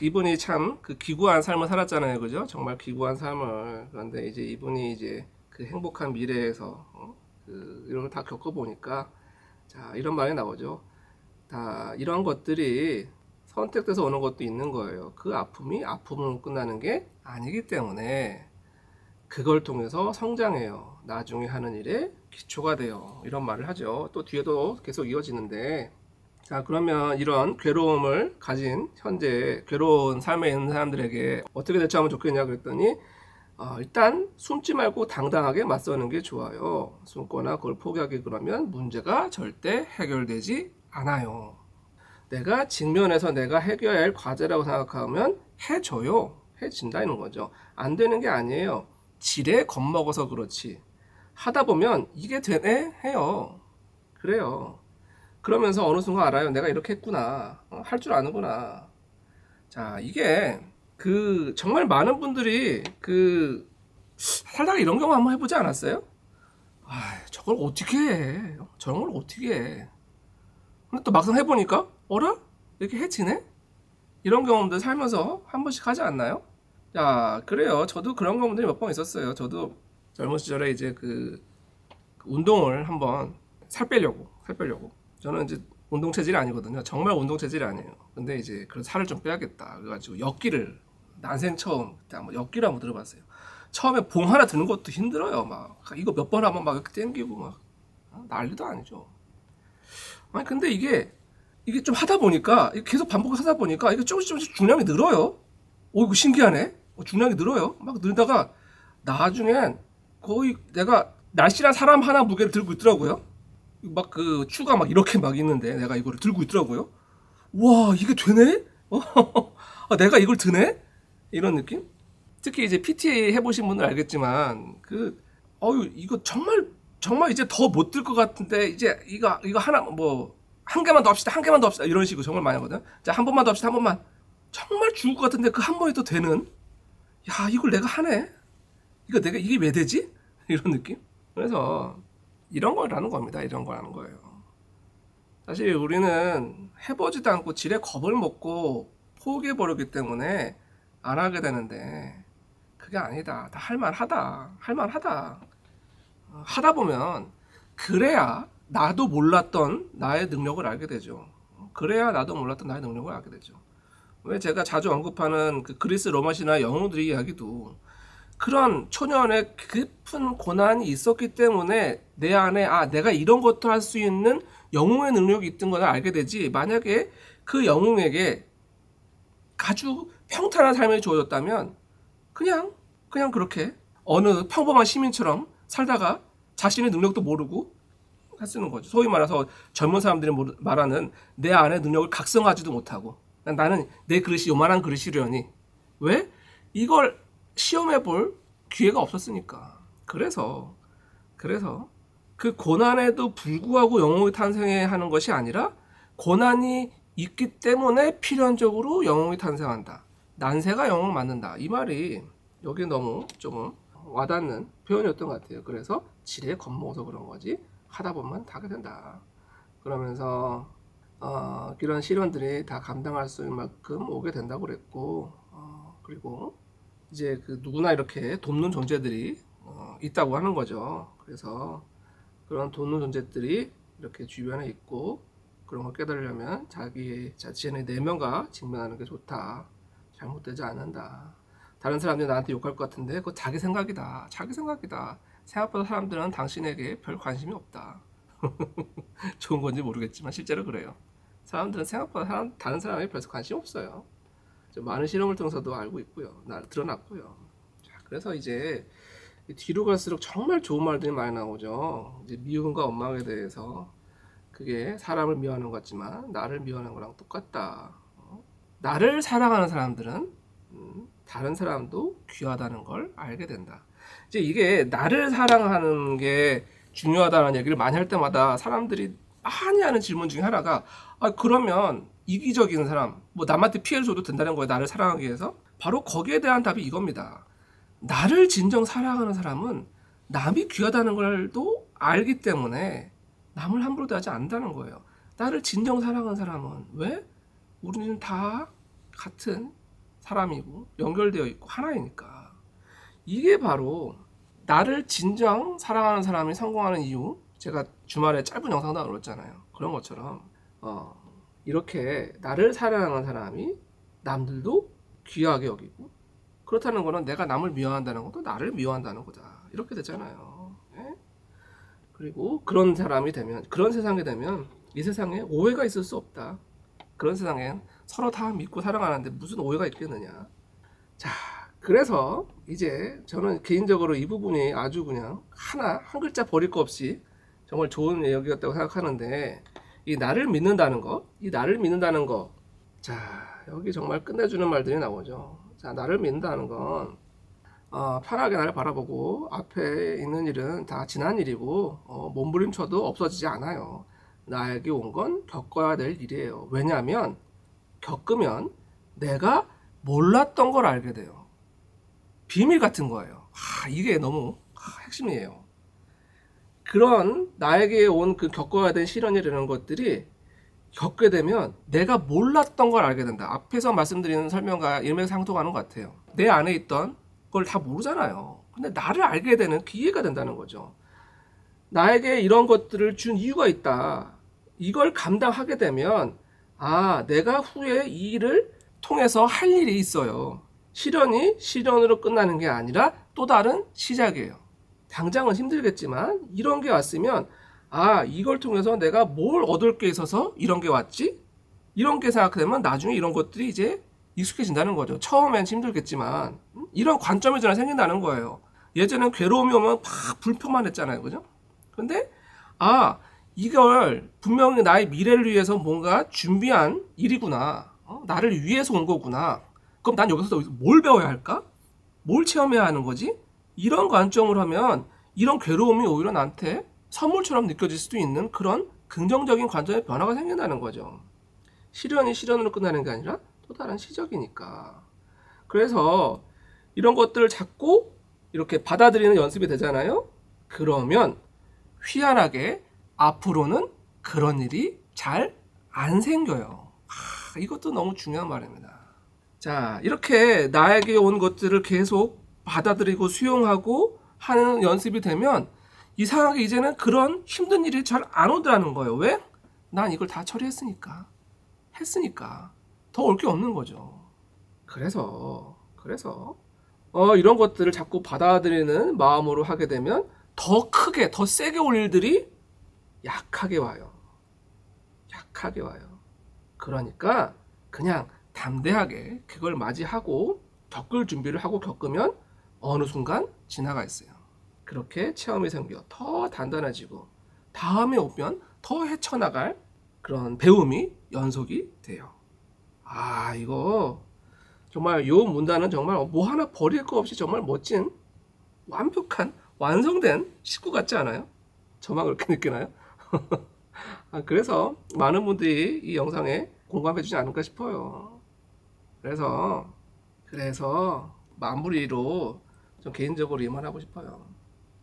이분이 참 기구한 삶을 살았잖아요. 그죠? 정말 기구한 삶을. 그런데 이제 이분이 이제 그 행복한 미래에서 이런 걸 다 겪어보니까, 자, 이런 말이 나오죠. 다 이런 것들이 선택돼서 오는 것도 있는 거예요. 그 아픔이 아픔으로 끝나는 게 아니기 때문에 그걸 통해서 성장해요. 나중에 하는 일에 기초가 돼요. 이런 말을 하죠. 또 뒤에도 계속 이어지는데, 자, 그러면 이런 괴로움을 가진 현재 괴로운 삶에 있는 사람들에게 어떻게 대처하면 좋겠냐 그랬더니, 일단 숨지 말고 당당하게 맞서는 게 좋아요. 숨거나 그걸 포기하게 그러면 문제가 절대 해결되지 않아요. 내가 직면해서 내가 해결해야 할 과제라고 생각하면 해줘요. 해진다는 거죠. 안 되는 게 아니에요. 지레 겁먹어서 그렇지. 하다 보면 이게 되네 해요. 그래요. 그러면서 어느 순간 알아요. 내가 이렇게 했구나. 할 줄 아는구나. 자, 이게 정말 많은 분들이 살다가 이런 경우 한번 해보지 않았어요? 저걸 어떻게 해? 저런 걸 어떻게 해? 근데 또 막상 해보니까 어라? 이렇게 해지네? 이런 경험들 살면서 한 번씩 하지 않나요? 자, 그래요. 저도 그런 경험들이 몇 번 있었어요. 저도 젊은 시절에 이제 운동을 한번 살 빼려고. 저는 이제 운동 체질이 아니거든요. 정말 운동 체질이 아니에요. 근데 이제 그래서 살을 좀 빼야겠다. 그래가지고 엿기를, 난생 처음, 그때 한번 엿기를 한번 들어봤어요. 처음에 봉 하나 드는 것도 힘들어요. 막 이거 몇 번 하면 막 이렇게 땡기고 막 난리도 아니죠. 아니 근데 이게 좀 하다 보니까, 계속 반복하다 보니까 이게 조금씩 중량이 늘어요. 이거 신기하네. 중량이 늘어요. 막 늘다가 나중엔 거의 내가 날씬한 사람 하나 무게를 들고 있더라고요. 막 그 추가 막 이렇게 막 있는데 내가 이거를 들고 있더라고요. 와, 이게 되네? 아, 내가 이걸 드네? 이런 느낌? 특히 이제 PT 해보신 분들 알겠지만 이거 정말 이제 더 못 들 것 같은데 이제 이거 하나 뭐 한 개만 더 합시다, 한 개만 더 합시다, 이런 식으로 정말 많이 하거든. 자, 한 번만 더 합시다, 한 번만. 정말 죽을 것 같은데 그 한 번이 또 되는, 야, 이걸 내가 하네? 이게 왜 되지? 이런 느낌? 그래서 이런 거라는 겁니다. 이런 거라는 거예요. 사실 우리는 해보지도 않고 지레 겁을 먹고 포기해버리기 때문에 안 하게 되는데, 그게 아니다. 다 할만하다. 하다 보면 그래야 나도 몰랐던 나의 능력을 알게 되죠. 그래야 나도 몰랐던 나의 능력을 알게 되죠. 왜 제가 자주 언급하는 그 그리스 로마 신화 영웅들의 이야기도 그런 초년의 깊은 고난이 있었기 때문에 내 안에 내가 이런 것도 할 수 있는 영웅의 능력이 있던 걸 알게 되지, 만약에 그 영웅에게 아주 평탄한 삶이 주어졌다면 그냥 그렇게 어느 평범한 시민처럼 살다가 자신의 능력도 모르고 했쓰는 거죠. 소위 말해서 젊은 사람들이 말하는 내 안에 능력을 각성하지도 못하고, 나는 내 그릇이 요만한 그릇이려니, 왜? 이걸 시험해 볼 기회가 없었으니까. 그래서 그 고난에도 불구하고 영웅이 탄생하는 것이 아니라 고난이 있기 때문에 필연적으로 영웅이 탄생한다. 난세가 영웅을 만든다. 이 말이 여기 너무 조금 와닿는 표현이었던 것 같아요. 그래서 지레 겁먹어서 그런 거지, 하다 보면 다 하게 된다. 그러면서 이런 시련들이 다 감당할 수 있는 만큼 오게 된다고 그랬고, 그리고 이제 그 누구나 이렇게 돕는 존재들이 있다고 하는 거죠. 그래서 그런 돕는 존재들이 이렇게 주변에 있고, 그런 걸 깨달으려면 자기의 자신의 내면과 직면하는 게 좋다. 잘못되지 않는다. 다른 사람들이 나한테 욕할 것 같은데 그거 자기 생각이다. 생각보다 사람들은 당신에게 별 관심이 없다. 좋은 건지 모르겠지만 실제로 그래요. 사람들은 생각보다 다른 사람에게 별 관심 없어요. 많은 실험을 통해서도 알고 있고요. 드러났고요. 자, 그래서 이제 뒤로 갈수록 정말 좋은 말들이 많이 나오죠. 이제 미움과 원망에 대해서, 그게 사람을 미워하는 것 같지만 나를 미워하는 거랑 똑같다. 나를 사랑하는 사람들은 다른 사람도 귀하다는 걸 알게 된다. 이제 이게 나를 사랑하는 게 중요하다는 얘기를 많이 할 때마다 사람들이 많이 하는 질문 중에 하나가, 그러면 이기적인 사람, 뭐 남한테 피해를 줘도 된다는 거예요, 나를 사랑하기 위해서? 바로 거기에 대한 답이 이겁니다. 나를 진정 사랑하는 사람은 남이 귀하다는 걸도 알기 때문에 남을 함부로 대하지 않는다는 거예요. 나를 진정 사랑하는 사람은, 왜? 우리는 다 같은 사람이고 연결되어 있고 하나이니까. 이게 바로 나를 진정 사랑하는 사람이 성공하는 이유, 제가 주말에 짧은 영상도 올렸잖아요. 그런 것처럼 이렇게 나를 사랑하는 사람이 남들도 귀하게 여기고, 그렇다는 거는 내가 남을 미워한다는 것도 나를 미워한다는 거다. 이렇게 되잖아요. 네? 그리고 그런 사람이 되면, 그런 세상이 되면 이 세상에 오해가 있을 수 없다. 그런 세상엔 서로 다 믿고 사랑하는데 무슨 오해가 있겠느냐. 자, 그래서 이제 저는 개인적으로 이 부분이 아주 그냥 한 글자 버릴 거 없이 정말 좋은 얘기였다고 생각하는데, 이 나를 믿는다는 거, 자, 여기 정말 끝내주는 말들이 나오죠. 자, 나를 믿는다는 건 편하게 나를 바라보고 앞에 있는 일은 다 지난 일이고 몸부림쳐도 없어지지 않아요. 나에게 온 건 겪어야 될 일이에요. 왜냐하면 겪으면 내가 몰랐던 걸 알게 돼요. 비밀 같은 거예요. 이게 너무 핵심이에요. 그런 나에게 온 그 겪어야 될 시련이라는 것들이 겪게 되면 내가 몰랐던 걸 알게 된다. 앞에서 말씀드리는 설명과 일맥상통하는 것 같아요. 내 안에 있던 걸 다 모르잖아요. 근데 나를 알게 되는 기회가 된다는 거죠. 나에게 이런 것들을 준 이유가 있다. 이걸 감당하게 되면 내가 후에 이 일을 통해서 할 일이 있어요. 시련이 시련으로 끝나는 게 아니라 또 다른 시작이에요. 당장은 힘들겠지만 이런 게 왔으면 이걸 통해서 내가 뭘 얻을 게 있어서 이런 게 왔지? 이런 게 생각되면 나중에 이런 것들이 이제 익숙해진다는 거죠. 처음엔 힘들겠지만 이런 관점이 전에 생긴다는 거예요. 예전엔 괴로움이 오면 막 불평만 했잖아요. 그죠? 근데 아, 이걸 분명히 나의 미래를 위해서 뭔가 준비한 일이구나. 나를 위해서 온 거구나. 그럼 난 여기서 뭘 배워야 할까? 뭘 체험해야 하는 거지? 이런 관점으로 하면 이런 괴로움이 오히려 나한테 선물처럼 느껴질 수도 있는 그런 긍정적인 관점의 변화가 생긴다는 거죠. 시련이 시련으로 끝나는 게 아니라 또 다른 시작이니까. 그래서 이런 것들을 자꾸 이렇게 받아들이는 연습이 되잖아요. 그러면 희한하게 앞으로는 그런 일이 잘 안 생겨요. 이것도 너무 중요한 말입니다. 자, 이렇게 나에게 온 것들을 계속 받아들이고 수용하고 하는 연습이 되면 이상하게 이제는 그런 힘든 일이 잘 안 오더라는 거예요. 왜? 난 이걸 다 처리했으니까. 했으니까. 더 올 게 없는 거죠. 그래서 이런 것들을 자꾸 받아들이는 마음으로 하게 되면 더 크게, 더 세게 올 일들이 약하게 와요. 약하게 와요. 그러니까 그냥 담대하게 그걸 맞이하고 겪을 준비를 하고 겪으면 어느 순간 지나가 있어요. 그렇게 체험이 생겨 더 단단해지고 다음에 오면 더 헤쳐나갈 그런 배움이 연속이 돼요. 아, 이거 정말 요 문단은 정말 뭐 하나 버릴 거 없이 정말 멋진 완벽한 완성된 식구 같지 않아요? 저만 그렇게 느끼나요? 그래서 많은 분들이 이 영상에 공감해 주지 않을까 싶어요. 그래서 마무리로 좀 개인적으로 이 말 하고 싶어요.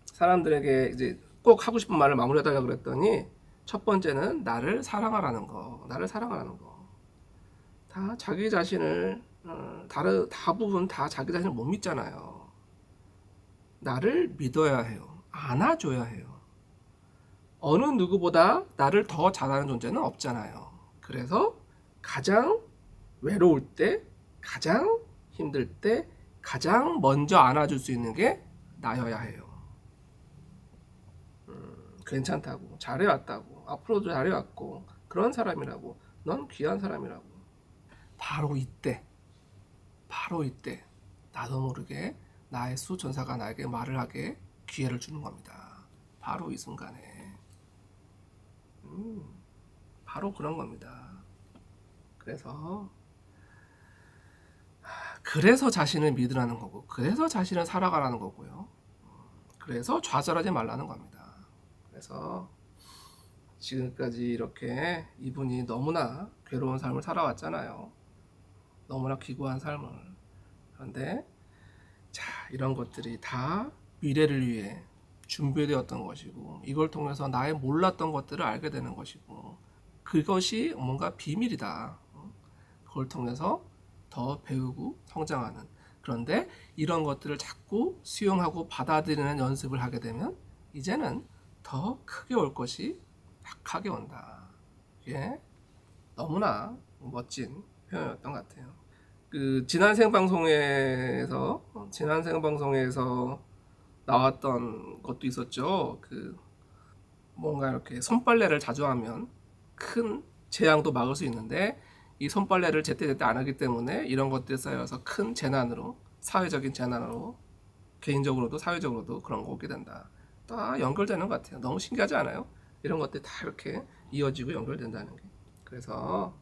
사람들에게 이제 꼭 하고 싶은 말을 마무리하다가 그랬더니 첫 번째는 나를 사랑하라는 거. 나를 사랑하라는 거. 다 자기 자신을 대부분 다 자기 자신을 못 믿잖아요. 나를 믿어야 해요. 안아줘야 해요. 어느 누구보다 나를 더 잘하는 존재는 없잖아요. 그래서 가장 외로울 때, 가장 힘들 때 가장 먼저 안아줄 수 있는 게 나여야 해요. 괜찮다고, 잘해왔다고, 앞으로도 잘해왔고, 그런 사람이라고, 넌 귀한 사람이라고. 바로 이때 나도 모르게 나의 수전사가 나에게 말을 하게 기회를 주는 겁니다. 바로 이 순간에. 바로 그런 겁니다. 그래서 자신을 믿으라는 거고, 그래서 자신을 살아가라는 거고요. 그래서 좌절하지 말라는 겁니다. 그래서 지금까지 이렇게 이분이 너무나 괴로운 삶을 살아왔잖아요. 너무나 기구한 삶을. 그런데 자, 이런 것들이 다 미래를 위해 준비되었던 것이고, 이걸 통해서 나의 몰랐던 것들을 알게 되는 것이고, 그것이 뭔가 비밀이다. 그걸 통해서 더 배우고 성장하는. 그런데 이런 것들을 자꾸 수용하고 받아들이는 연습을 하게 되면 이제는 더 크게 올 것이 약하게 온다. 이게 너무나 멋진 표현이었던 것 같아요. 지난 생방송에서 나왔던 것도 있었죠. 뭔가 이렇게 손빨래를 자주 하면 큰 재앙도 막을 수 있는데, 이 손빨래를 제때제때 안 하기 때문에 이런 것들이 쌓여서 큰 재난으로, 사회적인 재난으로, 개인적으로도 사회적으로도 그런 거 오게 된다. 다 연결되는 것 같아요. 너무 신기하지 않아요? 이런 것들이 다 이렇게 이어지고 연결된다는 게. 그래서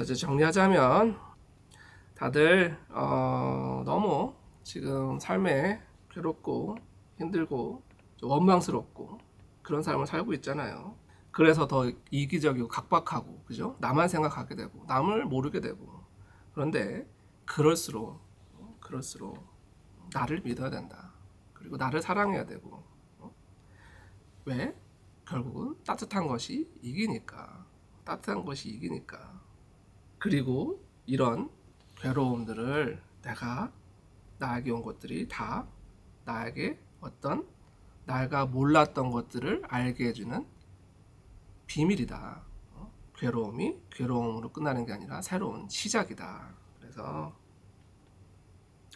이제 정리하자면, 다들 너무 지금 삶에 괴롭고 힘들고 원망스럽고 그런 삶을 살고 있잖아요. 그래서 더 이기적이고 각박하고, 그죠? 나만 생각하게 되고 남을 모르게 되고. 그런데 그럴수록 나를 믿어야 된다. 그리고 나를 사랑해야 되고. 왜? 결국은 따뜻한 것이 이기니까. 그리고 이런 괴로움들을 나에게 온 것들이 다 나에게 어떤 내가 몰랐던 것들을 알게 해주는 비밀이다. 괴로움이 괴로움으로 끝나는 게 아니라 새로운 시작이다. 그래서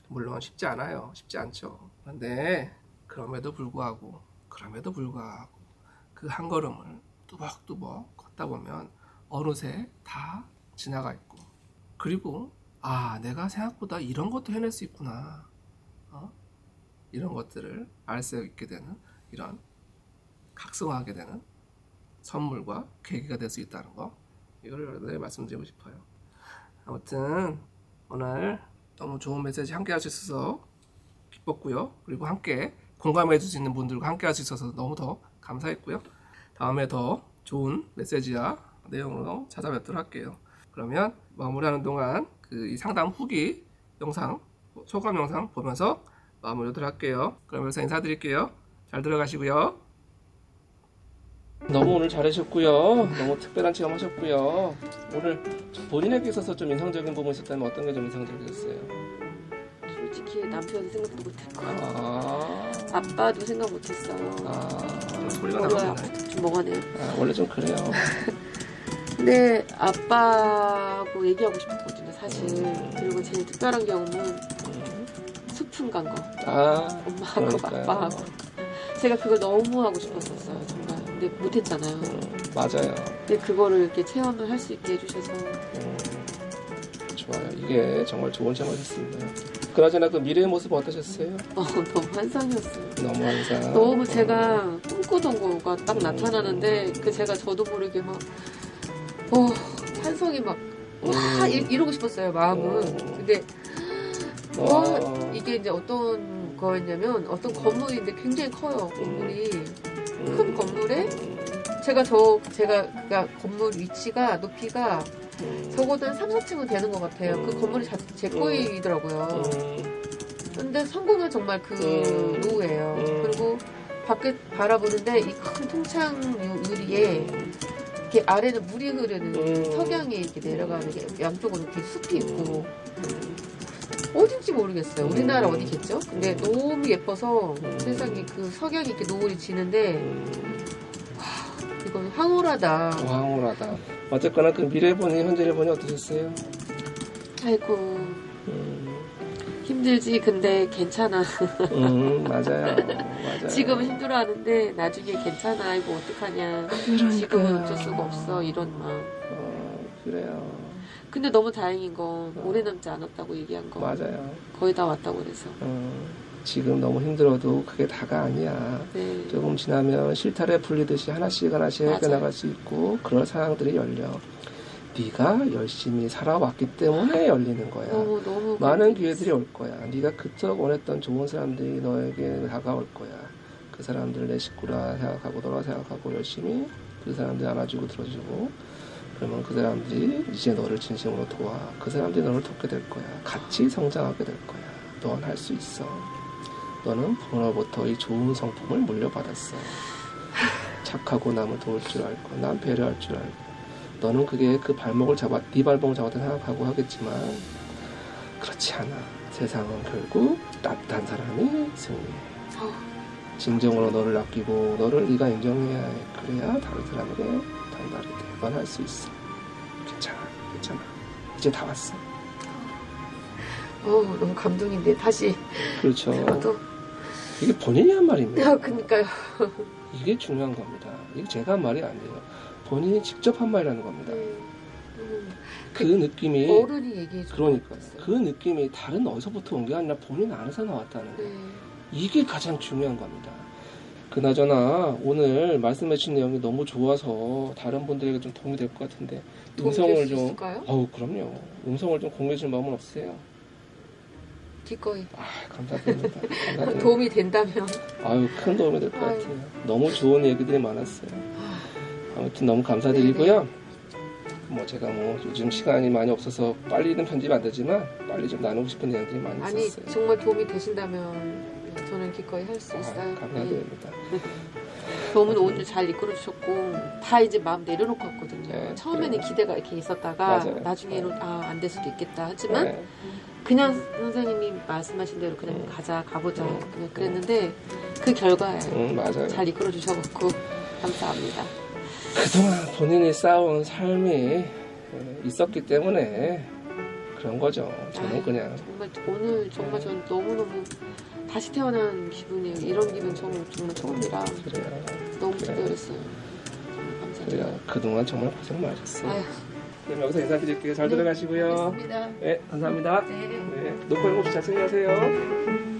물론 쉽지 않아요. 쉽지 않죠. 그런데 그럼에도 불구하고 그 한 걸음을 뚜벅뚜벅 걷다 보면 어느새 다 지나가 있고, 그리고 내가 생각보다 이런 것도 해낼 수 있구나. 이런 것들을 알 수 있게 되는 이런 각성하게 되는 선물과 계기가 될 수 있다는 거, 이걸 여러분에게 말씀드리고 싶어요. 아무튼 오늘 너무 좋은 메시지 함께 할 수 있어서 기뻤고요. 그리고 함께 공감해 줄 수 있는 분들과 함께 할 수 있어서 너무 더 감사했고요. 다음에 더 좋은 메시지와 내용으로 찾아뵙도록 할게요. 그러면 마무리하는 동안 이 상담 후기 영상, 소감 영상 보면서 마무리를 할게요. 그러면서 인사드릴게요. 잘 들어가시고요. 너무 오늘 잘하셨고요. 너무 특별한 체험 하셨고요. 오늘 본인에게 있어서 좀 인상적인 부분이 있었다면 어떤 게 좀 인상적이셨어요? 솔직히 남편이 생각도 못했고 아빠도 생각 못했어요. 소리가 나거든요. 좀 뭐가네요. 원래 좀 그래요. 근데 아빠하고 얘기하고 싶었거든요, 사실. 그리고 제일 특별한 경우는 소풍 간 거. 엄마하고 그러니까요. 아빠하고. 제가 그걸 너무 하고 싶었었어요, 정말. 근데 못했잖아요. 맞아요. 근데 그거를 이렇게 체험을 할 수 있게 해주셔서. 좋아요. 이게 정말 좋은 체험이셨습니다. 그나저나 그 미래의 모습 어떠셨어요? 너무 환상이었어요. 너무 환상. 너무 제가 꿈꾸던 거가 딱 나타나는데 제가 저도 모르게 막 환상이 막 이러고 싶었어요, 마음은. 근데 이게 이제 어떤 거였냐면 어떤 건물인데 굉장히 커요. 건물이 큰 건물에 제가 그러니까 건물 위치가 높이가 적어도 한 3, 4층은 되는 것 같아요. 그 건물이 제 거이더라고요. 근데 성공은 정말 그 노후예요. 그리고 밖에 바라보는데 이 큰 통창 유리에 이렇게 아래는 물이 흐르는 석양이 이렇게 내려가는 게 양쪽으로 이렇게 숲이 있고 어딘지 모르겠어요. 우리나라 어디겠죠? 근데 너무 예뻐서 세상에 그 석양이 이렇게 노을이 지는데 이건 황홀하다. 황홀하다. 어쨌거나 그 미래 보니 현재를 보니 어떠셨어요? 아이고 힘들지. 근데 괜찮아. 맞아요. 지금은 힘들어하는데 나중에 괜찮아. 아이고 어떡하냐. 지금은 어쩔 수가 없어. 이런 마음. 그래요. 근데 너무 다행인 건 오래 남지 않았다고 얘기한 거. 맞아요. 거의 다 왔다고 그래서. 지금 너무 힘들어도 그게 다가 아니야. 네. 조금 지나면 실타래 풀리듯이 하나씩 해결나갈 수 있고 그런 상황들이 열려. 네가 열심히 살아왔기 때문에 열리는 거야. 너무 많은 기회들이 올 거야. 네가 그토록 원했던 좋은 사람들이 너에게 다가올 거야. 그 사람들 내 식구라 생각하고 너라 생각하고 열심히 그 사람들 안아주고 들어주고 그러면 그 사람들이 이제 너를 진심으로 도와. 그 사람들이 너를 돕게 될 거야. 같이 성장하게 될 거야. 넌 할 수 있어. 너는 부모로부터 이 좋은 성품을 물려받았어. 착하고 남을 도울 줄 알고 난 배려할 줄 알고 너는 그게 네 발목을 잡았다 생각하고 하겠지만 그렇지 않아. 세상은 결국 따뜻한 사람이 승리해. 진정으로 너를 아끼고 너를 네가 인정해야 해. 그래야 다른 사람에게 전달이 돼. 넌 할 수 있어. 괜찮아. 이제 다 왔어. 너무 감동인데 다시. 그렇죠. 저도. 이게 본인이 한 말입니다. 그러니까요. 이게 중요한 겁니다. 이게 제가 한 말이 아니에요. 본인이 직접 한 말이라는 겁니다. 그 느낌이 어른이 얘기해 줘. 그러니까 그 느낌이 다른 어디서부터 온 게 아니라 본인 안에서 나왔다는 거. 이게 가장 중요한 겁니다. 그나저나 오늘 말씀해 주신 내용이 너무 좋아서 다른 분들에게 좀 도움이 될 것 같은데 음성을 좀 그럼요. 음성을 좀 공유해 줄 마음은 없으세요? 기꺼이. 감사드립니다. 도움이 된다면. 큰 도움이 될 것 같아요. 너무 좋은 얘기들이 많았어요. 아무튼 너무 감사드리고요. 제가 요즘 시간이 많이 없어서 빨리는 편집 안 되지만 빨리 좀 나누고 싶은 내용들이 많이 있었어요. 정말 도움이 되신다면 저는 기꺼이 할 수 있어요. 감사드립니다. 도움은 오늘 잘 이끌어 주셨고 다 이제 마음 내려놓고 왔거든요. 처음에는 기대가 이렇게 있었다가 나중에는 안 될 수도 있겠다 하지만 그냥 선생님이 말씀하신 대로 그냥 가보자 그냥 그랬는데 그 결과에 맞아요. 잘 이끌어 주셔갖고 감사합니다. 그동안 본인이 쌓아온 삶이 있었기 때문에 그런 거죠. 저는 그냥 오늘 정말 전 너무너무 다시 태어난 기분이에요. 이런 기분 정말 처음이라 그래요. 너무 특별했어요. 감사합니다. 그동안 정말 고생 많으셨어요. 그럼 여기서 인사드릴게요. 잘 들어가시고요. 알겠습니다. 네, 감사합니다. 네. 놓고 혹시 잘 생각하세요.